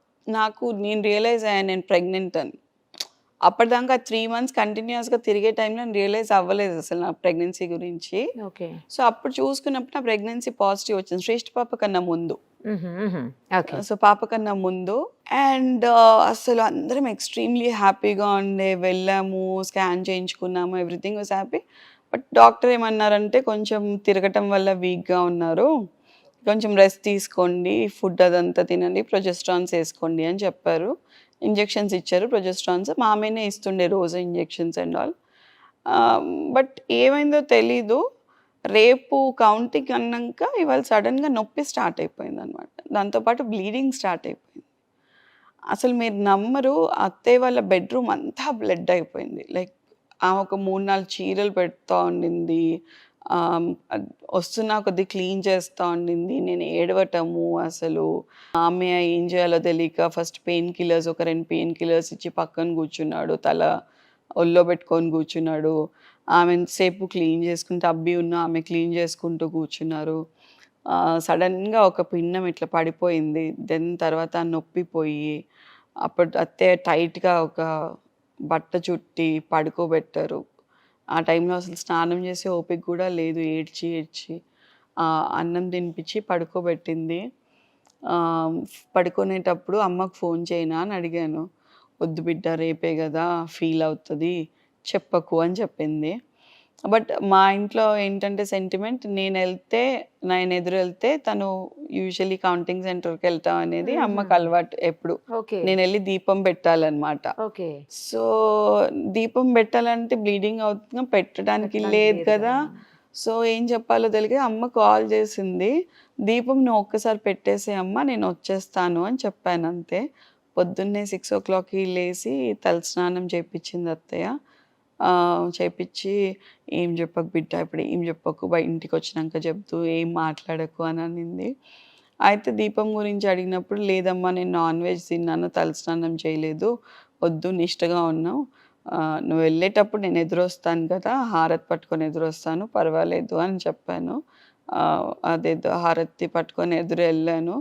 నేను రియలైజ్ అయ్యాను నేను ప్రెగ్నెంట్ అని. అప్పటిదాకా 3 months కంటిన్యూస్గా తిరిగే టైంలో నేను రియలైజ్ అవ్వలేదు అసలు నా ప్రెగ్నెన్సీ గురించి. సో అప్పుడు చూసుకున్నప్పుడు నా ప్రెగ్నెన్సీ పాజిటివ్ వచ్చింది, శ్రేష్ఠ పాప కన్నా ముందు. సో పాప కన్నా ముందు. అండ్ అసలు అందరం ఎక్స్ట్రీమ్లీ హ్యాపీగా ఉండే, వెళ్ళాము, స్కాన్ చేయించుకున్నాము, everything was happy. But doctor ఏమన్నారంటే కొంచెం తిరగటం వల్ల వీక్గా ఉన్నారు, కొంచెం రెస్ట్ తీసుకోండి, ఫుడ్ అదంతా తినండి, ప్రొజెస్ట్రాన్స్ వేసుకోండి అని చెప్పారు. ఇంజెక్షన్స్ ఇచ్చారు, ప్రొజెస్ట్రాన్స్ మామేనే ఇస్తుండే రోజు ఇంజెక్షన్స్ అండ్ ఆల్. బట్ ఏమైందో తెలీదు, రేపు కౌంటింగ్ అన్నాక ఇవాళ సడన్గా నొప్పి స్టార్ట్ అయిపోయింది అనమాట. దాంతోపాటు బ్లీడింగ్ స్టార్ట్ అయిపోయింది. అసలు మీరు నమ్మరు, అత్తయ్య వాళ్ళ బెడ్రూమ్ అంతా బ్లడ్ అయిపోయింది. లైక్ ఆమె ఒక 3-4 చీరలు పెడతా ఉండింది, వస్తున్నా కొద్ది క్లీన్ చేస్తూ ఉండింది, నేను ఏడవటము. అసలు ఆమె ఏం చేయాలో తెలియక ఫస్ట్ పెయిన్ కిల్లర్స్, ఒక 2 పెయిన్ కిల్లర్స్ ఇచ్చి పక్కన కూర్చున్నాడు, తల ఒళ్ళో పెట్టుకొని కూర్చున్నాడు. ఆమె సేపు క్లీన్ చేసుకుంటూ అబ్బి ఆమె క్లీన్ చేసుకుంటూ కూర్చున్నారు. సడన్గా ఒక పిండం ఇట్లా పడిపోయింది. దెన్ తర్వాత నొప్పిపోయి అప్పుడు అత్తయ్య టైట్గా ఒక బట్ట చుట్టి పడుకోబెట్టారు. ఆ టైంలో అసలు స్నానం చేసే ఓపిక కూడా లేదు, ఏడ్చి అన్నం తినిపించి పడుకోబెట్టింది. పడుకునేటప్పుడు అమ్మకు ఫోన్ చేయనా అని అడిగాను. వద్దు బిడ్డ, రేపే కదా, ఫీల్ అవుతుంది, చెప్పకు అని చెప్పింది. బట్ మా ఇంట్లో ఏంటంటే సెంటిమెంట్, నేను ఎదురు వెళ్తే తను యూజువలీ కౌంటింగ్ సెంటర్కి వెళ్తాం అనేది అమ్మకు అలవాటు. ఎప్పుడు నేను వెళ్ళి దీపం పెట్టాలన్నమాట. సో దీపం పెట్టాలంటే బ్లీడింగ్ అవుతుంది, పెట్టడానికి లేదు కదా. సో ఏం చెప్పాలో తెలియక అమ్మ కాల్ చేసింది, దీపం నువ్వు ఒక్కసారి పెట్టేసే అమ్మ, నేను వచ్చేస్తాను అని చెప్పాను అంతే. పొద్దున్నే 6 o'clockకి లేచి తలస్నానం చేయించింది అత్తయ్య. చేయించి ఏం చెప్పకు బిడ్డ, ఇప్పుడు ఏం చెప్పకు, ఇంటికి వచ్చినాక చెప్తూ, ఏం మాట్లాడకు అని అనింది. అయితే దీపం గురించి అడిగినప్పుడు లేదమ్మా నేను నాన్ వెజ్ తిన్నాను, తలస్నానం చేయలేదు, వద్దు నిష్టగా ఉన్నావు, నువ్వు వెళ్ళేటప్పుడు నేను ఎదురొస్తాను కదా, హారతి పట్టుకొని ఎదురొస్తాను, పర్వాలేదు అని చెప్పాను. అదేదో హారతి పట్టుకొని ఎదురు వెళ్ళాను.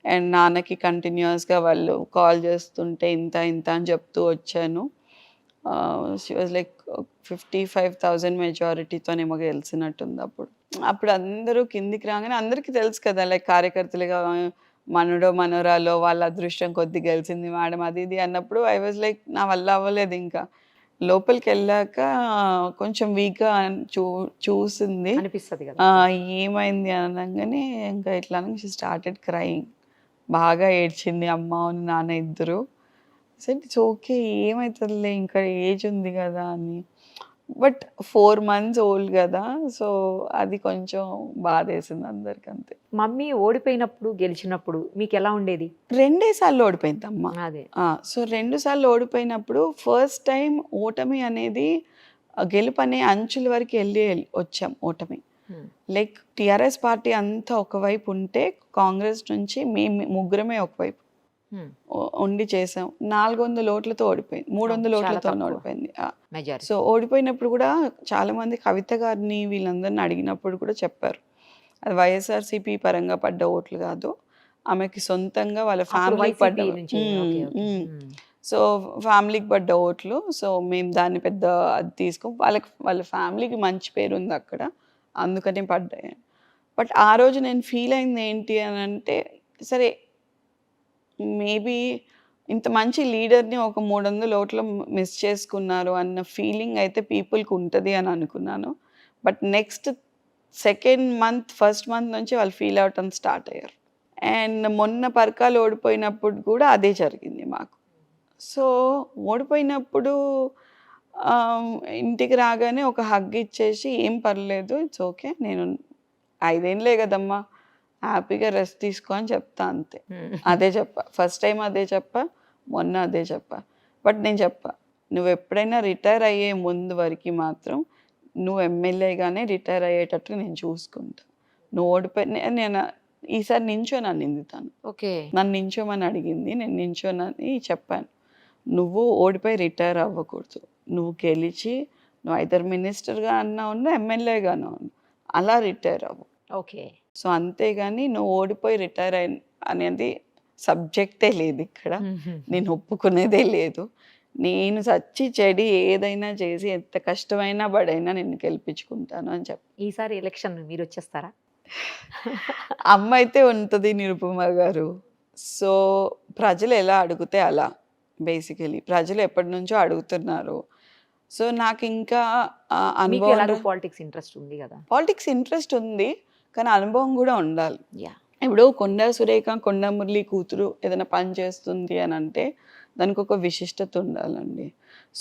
అండ్ నాన్నకి కంటిన్యూస్గా వాళ్ళు కాల్ చేస్తుంటే ఇంత ఇంత అని చెప్తూ వచ్చాను. షీ వాజ్ లైక్ 55,000 మెజారిటీతోనేమో గెలిచినట్టుంది అప్పుడు. అప్పుడు అందరూ కిందికి రాగానే అందరికీ తెలుసు కదా, లైక్ కార్యకర్తలుగా మనడో మనోరాలో వాళ్ళ అదృష్టం కొద్ది గెలిచింది మేడం అది ఇది అన్నప్పుడు ఐ వాజ్ లైక్ నా వల్ల అవ్వలేదు. ఇంకా లోపలికి వెళ్ళాక కొంచెం వీక్గా చూసింది, అనిపిస్తుంది కదా. ఏమైంది అనగానే ఇంకా ఇట్లా షీ స్టార్టెడ్ క్రైయింగ్. బాగా ఏడ్చింది అమ్మ నాన్న ఇద్దరు. సరే ఇట్స్ ఓకే, ఏమవుతుందిలే, ఇంకా ఏజ్ ఉంది కదా అని. బట్ 4 months ఓల్డ్ కదా, సో అది కొంచెం బాధేసింది అందరికి అంతే. మమ్మీ ఓడిపోయినప్పుడు గెలిచినప్పుడు మీకు ఎలా ఉండేది? 2 సార్లు ఓడిపోయింది అమ్మ. అదే సో 2 సార్లు ఓడిపోయినప్పుడు ఫస్ట్ టైం ఓటమి అనేది గెలుపు అనే అంచుల వరకు వచ్చాం. ఓటమి లైక్ టిఆర్ఎస్ పార్టీ అంతా ఒకవైపు ఉంటే కాంగ్రెస్ నుంచి మేము ముగ్గురమే ఒకవైపు ఉండి చేసాం. 400 ఓట్లతో ఓడిపోయింది, 300 ఓట్లతో ఓడిపోయింది. సో ఓడిపోయినప్పుడు కూడా చాలా మంది కవిత గారిని వీళ్ళందరిని అడిగినప్పుడు కూడా చెప్పారు, అది వైఎస్ఆర్సీపీ పరంగా పడ్డ ఓట్లు కాదు, ఆమెకి సొంతంగా వాళ్ళ ఫ్యామిలీకి పడ్డ, సో ఫ్యామిలీకి పడ్డ ఓట్లు. సో మేము దాన్ని పెద్ద అది వాళ్ళ ఫ్యామిలీకి మంచి పేరు ఉంది అక్కడ, అందుకనే పడ్డాయి. బట్ ఆ రోజు నేను ఫీల్ అయింది ఏంటి అని అంటే, సరే మేబీ ఇంత మంచి లీడర్ని ఒక 300 ఓట్ల మిస్ చేసుకున్నారు అన్న ఫీలింగ్ అయితే పీపుల్కి ఉంటుంది అని అనుకున్నాను. బట్ నెక్స్ట్ ఫస్ట్ మంత్ నుంచి వాళ్ళు ఫీల్ అవటం స్టార్ట్ అయ్యారు. అండ్ మొన్న పరకాలు ఓడిపోయినప్పుడు కూడా అదే జరిగింది మాకు. సో ఓడిపోయినప్పుడు ఇంటికి రాగానే ఒక హగ్ ఇచ్చేసి ఏం పర్లేదు, ఇట్స్ ఓకే, నేను 5 ఏళ్ళే కదమ్మా, హ్యాపీగా రెస్ట్ తీసుకో అని చెప్తా అంతే. అదే చెప్పా, ఫస్ట్ టైం అదే చెప్పా, మొన్న అదే చెప్పా. బట్ నేను చెప్పా, నువ్వు ఎప్పుడైనా రిటైర్ అయ్యే ముందు వరకు మాత్రం నువ్వు ఎమ్మెల్యేగానే రిటైర్ అయ్యేటట్టు నేను చూసుకుంటా. నువ్వు ఓడిపోయిన నేను ఈసారి నించోనని నిందితాను. ఓకే, నన్ను నించోమని అడిగింది, నేను నించోనని చెప్పాను. నువ్వు ఓడిపోయి రిటైర్ అవ్వకూడదు, నువ్వు గెలిచి నువ్వు ఐదర్ మినిస్టర్గా అన్నా ఉన్నా ఎమ్మెల్యేగానే ఉన్నా అలా రిటైర్ అవ్వు. ఓకే, సో అంతేగాని నువ్వు ఓడిపోయి రిటైర్ అనేది సబ్జెక్టే లేదు ఇక్కడ, నేను ఒప్పుకునేదే లేదు. నేను చచ్చి చెడి ఏదైనా చేసి ఎంత కష్టమైనా పడైనా నేను గెలిపించుకుంటాను అని చెప్పి. ఈసారి ఎలక్షన్ మీరు వచ్చేస్తారా? అమ్మ అయితే ఉంటుంది నిరుపమ గారు. సో ప్రజలు ఎలా అడిగితే అలా, బేసికలీ ప్రజలు ఎప్పటి నుంచో అడుగుతున్నారు. సో నాకు ఇంకా అనుభవం, పాలిటిక్స్ ఇంట్రెస్ట్ ఉంది కదా, పాలిటిక్స్ ఇంట్రెస్ట్ ఉంది కానీ అనుభవం కూడా ఉండాలి. ఇప్పుడు కొండా సురేఖ, కొండా మురళి కూతురు ఏదైనా పని చేస్తుంది అని అంటే దానికి ఒక విశిష్టత ఉండాలండి.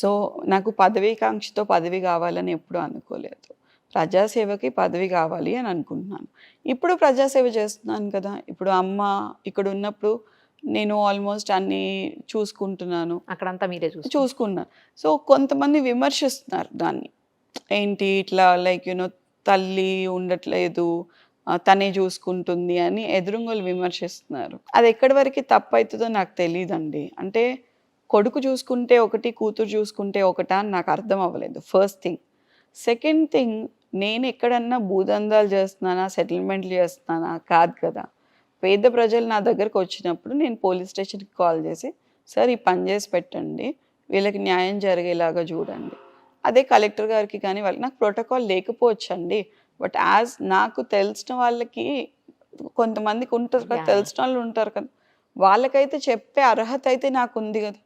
సో నాకు పదవీకాంక్షతో పదవి కావాలని ఎప్పుడు అనుకోలేదు, ప్రజాసేవకి పదవి కావాలి అని అనుకుంటున్నాను. ఇప్పుడు ప్రజాసేవ చేస్తున్నాను కదా, ఇప్పుడు అమ్మ ఇక్కడ ఉన్నప్పుడు నేను ఆల్మోస్ట్ అన్నీ చూసుకుంటున్నాను, అక్కడంతా మీరే చూసుకున్నాను. సో కొంతమంది విమర్శిస్తున్నారు దాన్ని, ఏంటి ఇట్లా లైక్ తల్లి ఉండట్లేదు, తనే చూసుకుంటుంది అని ఎదురుంగోలు విమర్శిస్తున్నారు. అది ఎక్కడి వరకు తప్పు అవుతుందో నాకు తెలియదండి. అంటే కొడుకు చూసుకుంటే ఒకటి, కూతురు చూసుకుంటే ఒకటా అని నాకు అర్థం అవ్వలేదు, ఫస్ట్ థింగ్. సెకండ్ థింగ్, నేను ఎక్కడన్నా భూదందాలు చేస్తున్నానా, సెటిల్మెంట్లు చేస్తున్నానా కాదు కదా. పేద ప్రజలు నా దగ్గరకు వచ్చినప్పుడు నేను పోలీస్ స్టేషన్కి కాల్ చేసి, సార్ ఈ పని చేసి పెట్టండి, వీళ్ళకి న్యాయం జరిగేలాగా చూడండి. అదే కలెక్టర్ గారికి కానీ వాళ్ళకి, నాకు ప్రోటోకాల్ లేకపోవచ్చు అండి, బట్ యాజ్ నాకు తెలిసిన వాళ్ళకి కొంతమందికి ఉంటారు కదా, తెలిసిన వాళ్ళు ఉంటారు కదా, వాళ్ళకైతే చెప్పే అర్హత అయితే నాకు ఉంది కదా.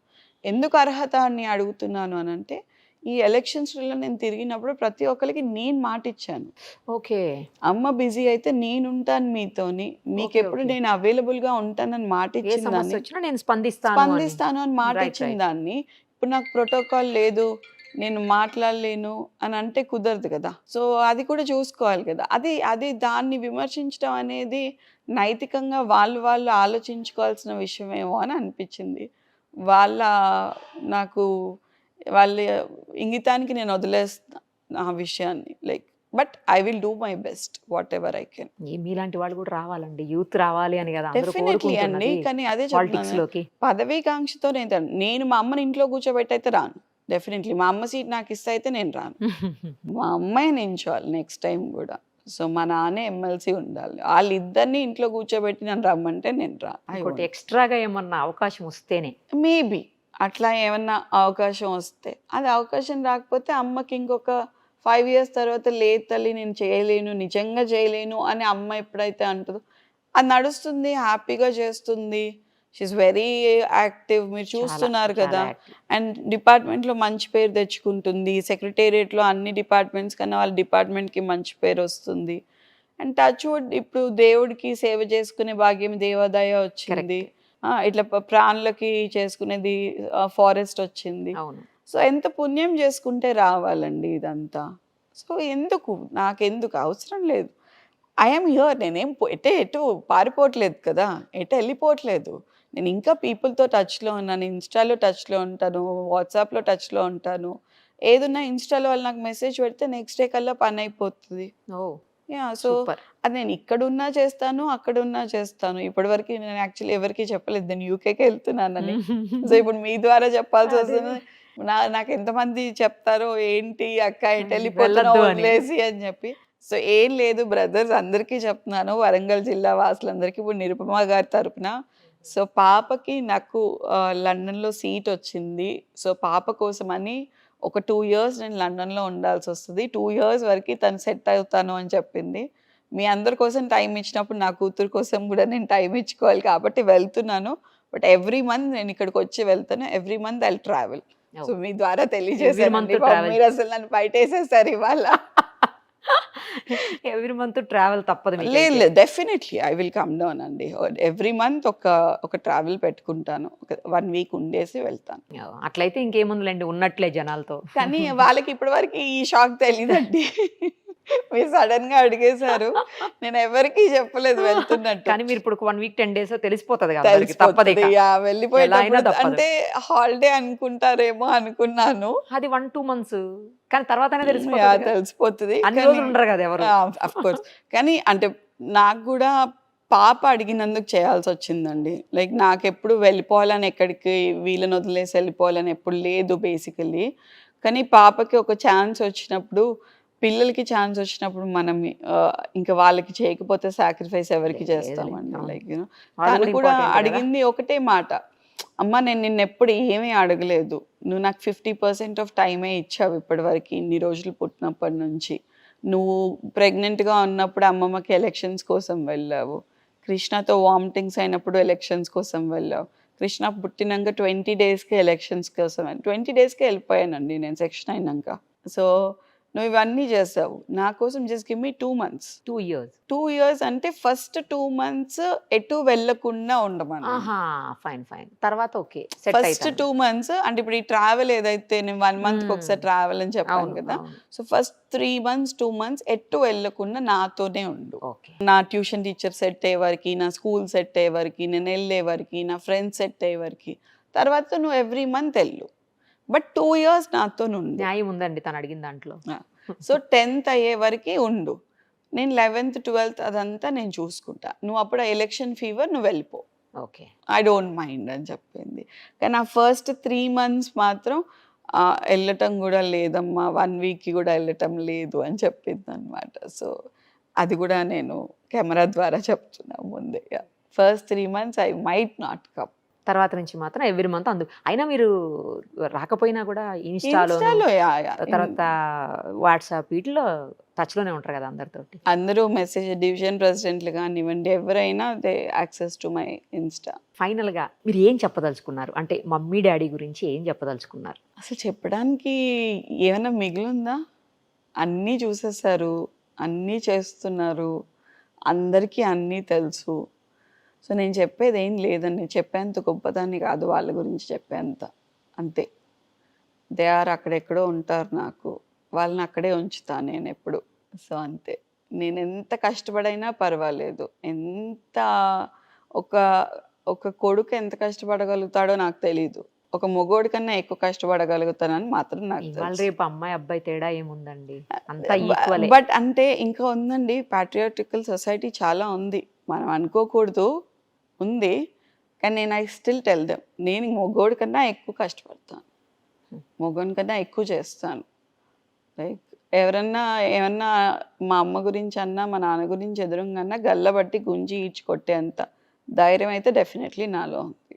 ఎందుకు అర్హత అని అడుగుతున్నాను అని అంటే, ఈ ఎలక్షన్స్లో నేను తిరిగినప్పుడు ప్రతి ఒక్కరికి నేను మాట ఇచ్చాను. ఓకే, అమ్మ బిజీ అయితే నేను ఉంటాను మీతోని, మీకు ఎప్పుడు నేను అవైలబుల్గా ఉంటానని మాట ఇచ్చిన దాన్ని, నేను స్పందిస్తాను అని మాట ఇచ్చిన దాన్ని ఇప్పుడు నాకు ప్రోటోకాల్ లేదు, నేను మాట్లాడలేను అని అంటే కుదరదు కదా. సో అది కూడా చూసుకోవాలి కదా. అది దాన్ని విమర్శించడం అనేది నైతికంగా వాళ్ళు ఆలోచించుకోవాల్సిన విషయమేమో అని అనిపించింది. నాకు వాళ్ళ ఇంగితానికి నేను వదిలేస్తా ఆ విషయాన్ని, like but I will do my best what ever I can. మీలాంటి వాళ్ళు కూడా రావాలండి, యూత్ రావాలి అని కదా డెఫినెట్లీ అండి. కానీ అదే చెప్తున్నాను, పదవీకాంక్షతో నేను మా అమ్మని ఇంట్లో కూర్చోబెట్టయితే రాను, డెఫినెట్లీ మా అమ్మ సీట్ నాకు ఇస్తే అయితే నేను రాను. మా అమ్మాయి నించోవాలి నెక్స్ట్ టైం కూడా. సో మా నాన్న ఎమ్మెల్సీ ఉండాలి. వాళ్ళిద్దరిని ఇంట్లో కూర్చోబెట్టి నన్ను రమ్మంటే నేను ఇంకోటి ఎక్స్ట్రాగా ఏమన్నా అవకాశం వస్తేనే మేబీ అట్లా ఏమన్నా అవకాశం వస్తే, అది అవకాశం రాకపోతే అమ్మకి ఇంకొక 5 years తర్వాత లేదు తల్లి నేను చేయలేను, నిజంగా చేయలేను అని అమ్మ ఎప్పుడైతే అంటుందో అది నడుస్తుంది, హ్యాపీగా చేస్తుంది. షీఈస్ వెరీ యాక్టివ్, మీరు చూస్తున్నారు కదా. అండ్ డిపార్ట్మెంట్లో మంచి పేరు తెచ్చుకుంటుంది. సెక్రటేరియట్లో అన్ని డిపార్ట్మెంట్స్ కన్నా వాళ్ళ డిపార్ట్మెంట్కి మంచి పేరు వస్తుంది. అండ్ టచ్ వుడ్ ఇప్పుడు దేవుడికి సేవ చేసుకునే భాగ్యం దేవాదాయ వచ్చింది. ఇట్లా ప్రాణులకి చేసుకునేది ఫారెస్ట్ వచ్చింది. సో ఎంత పుణ్యం చేసుకుంటే రావాలండి ఇదంతా. సో ఎందుకు నాకెందుకు అవసరం లేదు. ఐఎమ్ హియర్, నేనేం ఎటు పారిపోవట్లేదు కదా, ఎటు వెళ్ళిపోవట్లేదు. నేను ఇంకా పీపుల్తో టచ్లో ఉన్నాను, ఇన్స్టాలో టచ్లో ఉంటాను, వాట్సాప్లో టచ్లో ఉంటాను. ఏదున్నా ఇన్స్టాలో వాళ్ళు నాకు మెసేజ్ పెడితే నెక్స్ట్ డే కల్లా పని అయిపోతుంది. సో అది నేను ఇక్కడున్నా చేస్తాను, అక్కడున్నా చేస్తాను. ఇప్పటివరకు నేను యాక్చువల్లీ ఎవరికి చెప్పలేదు నేను యూకేకి వెళ్తున్నానని. సో ఇప్పుడు మీ ద్వారా చెప్పాల్సి వస్తుంది. నాకు ఎంతమంది చెప్తారో ఏంటి అక్క ఎటు వెళ్ళిపోతున్నావు వదిలేసి అని చెప్పి. సో ఏం లేదు బ్రదర్స్, అందరికీ చెప్తున్నాను, వరంగల్ జిల్లా వాసులందరికీ. ఇప్పుడు నిరుపమ గారి తరపున సో పాపకి నాకు లండన్లో సీట్ వచ్చింది. సో పాప కోసమని ఒక 2 years నేను లండన్లో ఉండాల్సి వస్తుంది. 2 years వరకు తను సెట్ అవుతాను అని చెప్పింది. మీ అందరి కోసం టైం ఇచ్చినప్పుడు నా కూతురు కోసం కూడా నేను టైం ఇచ్చుకోవాలి కాబట్టి వెళ్తున్నాను. బట్ ఎవ్రీ మంత్ నేను ఇక్కడికి వచ్చి వెళ్తాను. Every month I travel. So మీ ద్వారా తెలియజేసాను. మీరు అసలు నన్ను బయట వేసేసారు ఇవాళ. ఎవ్రీ మంత్ ట్రావెల్ తప్పదు. లేదు definitely I will come down అండి. ఎవ్రీ మంత్ ఒక ట్రావెల్ పెట్టుకుంటాను, ఒక 1 week ఉండేసి వెళ్తాను. అట్లయితే ఇంకేముందులేండి, ఉన్నట్లే జనాలతో. కానీ వాళ్ళకి ఇప్పటి వరకు ఈ షాక్ తెలియదండి. మీరు సడన్ గా అడిగేశారు, నేను ఎవరికి చెప్పలేదు వెళ్తున్నట్టు. కానీ మీరు ఇప్పుడు 1 week 10 days తెలిసిపోతుంది కదా, వెళ్ళిపోయిన అంటే హాలిడే అనుకుంటారేమో అనుకున్నాను. అది 1-2 months, కానీ తర్వాత తెలిసిపోతుంది. అన్ని రోజులు ఉండరు కదా ఎవరు. Of course. కానీ అంటే నాకు కూడా పాప అడిగినందుకు చేయాల్సి వచ్చిందండి. లైక్ నాకు ఎప్పుడు వెళ్ళిపోవాలని, ఎక్కడికి వీళ్ళని వదిలేసి వెళ్ళిపోవాలని ఎప్పుడు లేదు బేసికలీ. కానీ పాపకి ఒక ఛాన్స్ వచ్చినప్పుడు, పిల్లలకి ఛాన్స్ వచ్చినప్పుడు మనం ఇంకా వాళ్ళకి చేయకపోతే సాక్రిఫైస్ ఎవరికి చేస్తామండి. లైక్ యూనో తను కూడా అడిగింది ఒకటే మాట, అమ్మ నేను నిన్ను ఎప్పుడు ఏమీ అడగలేదు, నువ్వు నాకు 50% ఆఫ్ టైమే ఇచ్చావు ఇప్పటివరకు, ఇన్ని రోజులు పుట్టినప్పటి నుంచి. నువ్వు ప్రెగ్నెంట్గా ఉన్నప్పుడు అమ్మమ్మకి ఎలక్షన్స్ కోసం వెళ్ళావు, కృష్ణతో వామిటింగ్స్ అయినప్పుడు ఎలక్షన్స్ కోసం వెళ్ళావు, కృష్ణ పుట్టినాక 20 daysకి ఎలక్షన్స్ కోసం 20 daysకే వెళ్ళిపోయానండి నేను సెక్షన్ అయినాక. సో నువ్వు ఇవన్నీ చేసావు నా కోసం. Just give me 2 months. 2 years అంటే ఫస్ట్ 2 months ఎటు వెళ్ళకుండా ఉండమని. ఫైన్ తర్వాత ఓకే. ఫస్ట్ 2 months అంటే ఇప్పుడు ఈ ట్రావెల్ ఏదైతే నేను 1 monthకి ఒకసారి ట్రావెల్ అని చెప్పాను కదా. సో ఫస్ట్ 3 months 2 months ఎటు వెళ్ళకుండా నాతోనే ఉండు. నా ట్యూషన్ టీచర్ సెట్ అయ్యే వరకు, నా స్కూల్ సెట్ అయ్యే వరకు, నేను వెళ్ళే వరకు, నా ఫ్రెండ్స్ సెట్ అయ్యే వరకు. తర్వాత నువ్వు ఎవ్రీ మంత్ వెళ్ళు, బట్ 2 years నాతో ఉండు. న్యాయం ఉందండి తను అడిగిన దాంట్లో. సో 10th అయ్యే వరకు ఉండు, నేను 11th 12th అదంతా నేను చూసుకుంటా, నువ్వు అప్పుడు ఎలక్షన్ ఫీవర్ నువ్వు వెళ్ళిపో, ఓకే ఐ డోంట్ మైండ్ అని చెప్పింది. కానీ ఆ ఫస్ట్ 3 months మాత్రం వెళ్ళటం కూడా లేదమ్మా, 1 weekకి కూడా వెళ్ళటం లేదు అని చెప్పింది అనమాట. సో అది కూడా నేను కెమెరా ద్వారా చెప్తున్నా ముందే. First 3 months I might not come. తర్వాత నుంచి మాత్రం ఎవ్రీ మంత్ అయినా మీరు రాకపోయినా కూడా ఇన్స్టాలో తర్వాత వాట్సాప్ వీటిలో టచ్లోనే ఉంటారు కదా అందరితోటి. అందరూ మెసేజ్, డివిజన్ ప్రెసిడెంట్లు కానివ్వండి ఎవరైనా they access to my Insta. ఫైనల్గా మీరు ఏం చెప్పదలుచుకున్నారు, అంటే మమ్మీ డాడీ గురించి ఏం చెప్పదలుచుకున్నారు? అసలు చెప్పడానికి ఏమైనా మిగిలిందా? అన్నీ చూసేసారు, అన్నీ చేస్తున్నారు, అందరికీ అన్నీ తెలుసు. సో నేను చెప్పేది ఏం లేదండి, చెప్పేంత గొప్పదాన్ని కాదు వాళ్ళ గురించి చెప్పేంత, అంతే. దే ఆర్ అక్కడెక్కడో ఉంటారు, నాకు వాళ్ళని అక్కడే ఉంచుతాను నేను ఎప్పుడు. సో అంతే. నేను ఎంత కష్టపడైనా పర్వాలేదు, ఎంత ఒక కొడుకు ఎంత కష్టపడగలుగుతాడో నాకు తెలీదు, ఒక మొగోడి కన్నా ఎక్కువ కష్టపడగలుగుతానని మాత్రం నాకు తెలుసు. రేపు అమ్మాయి అబ్బాయి తేడా ఏముందండి, అంతా ఈక్వల్. బట్ అంటే ఇంకా ఉందండి, ప్యాట్రియాటికల్ సొసైటీ చాలా ఉంది, మనం అనుకోకూడదు, ఉంది. కానీ నేను ఐ స్టిల్ టెల్ దెమ్, నేను మొగోడి కన్నా ఎక్కువ కష్టపడతాను. మొగన్ కన్నా ఎక్కువ చేస్తాను. లైక్ ఎవరన్నా ఏమన్నా మా అమ్మ గురించి అన్నా మా నాన్న గురించి ఎదురుంగన్నా గల్లబట్టి గుంజి ఈడ్చి కొట్టేంత ధైర్యం అయితే డెఫినెట్లీ నాలో ఉంది.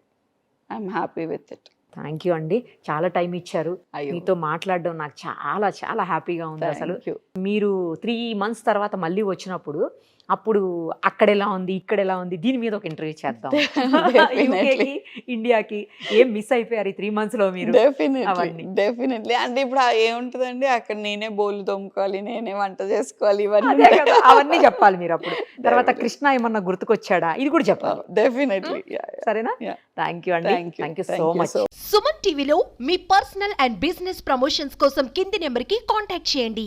I'm happy with it. Thank you అండి, చాలా టైం ఇచ్చారు. అయ్యో. మీతో మాట్లాడడం నాకు చాలా చాలా హ్యాపీగా ఉంది. అసలు Thank you. మీరు 3 months తర్వాత మళ్ళీ వచ్చినప్పుడు అప్పుడు అక్కడ ఎలా ఉంది ఇక్కడ ఎలా ఉంది దీని మీద ఒక ఇంటర్వ్యూ చేద్దాం. యూకేకి ఇండియాకి ఏం మిస్ అయిపోయారు ఈ 3 months లో మీరు? అవన్నీ. డెఫినెట్లీ అంటే ఇప్పుడు ఏముంటుందండి, అక్కడ నేనే బోలు తోముకోవాలి, నేనే వంట చేసుకోవాలి, ఇవన్నీ అదే కదా, అవన్నీ చెప్పాలి మీరు అప్పుడు. తర్వాత కృష్ణ ఏమన్నా గుర్తుకొచ్చాడా ఇది కూడా చెప్పాలి. డెఫినెట్లీ. సరేనా? థ్యాంక్ యూ అండి, thank you so much. Suman టీవీలో మీ పర్సనల్ అండ్ బిజినెస్ ప్రమోషన్స్ కోసం కింది నెంబర్కి కాంటాక్ట్ చేయండి.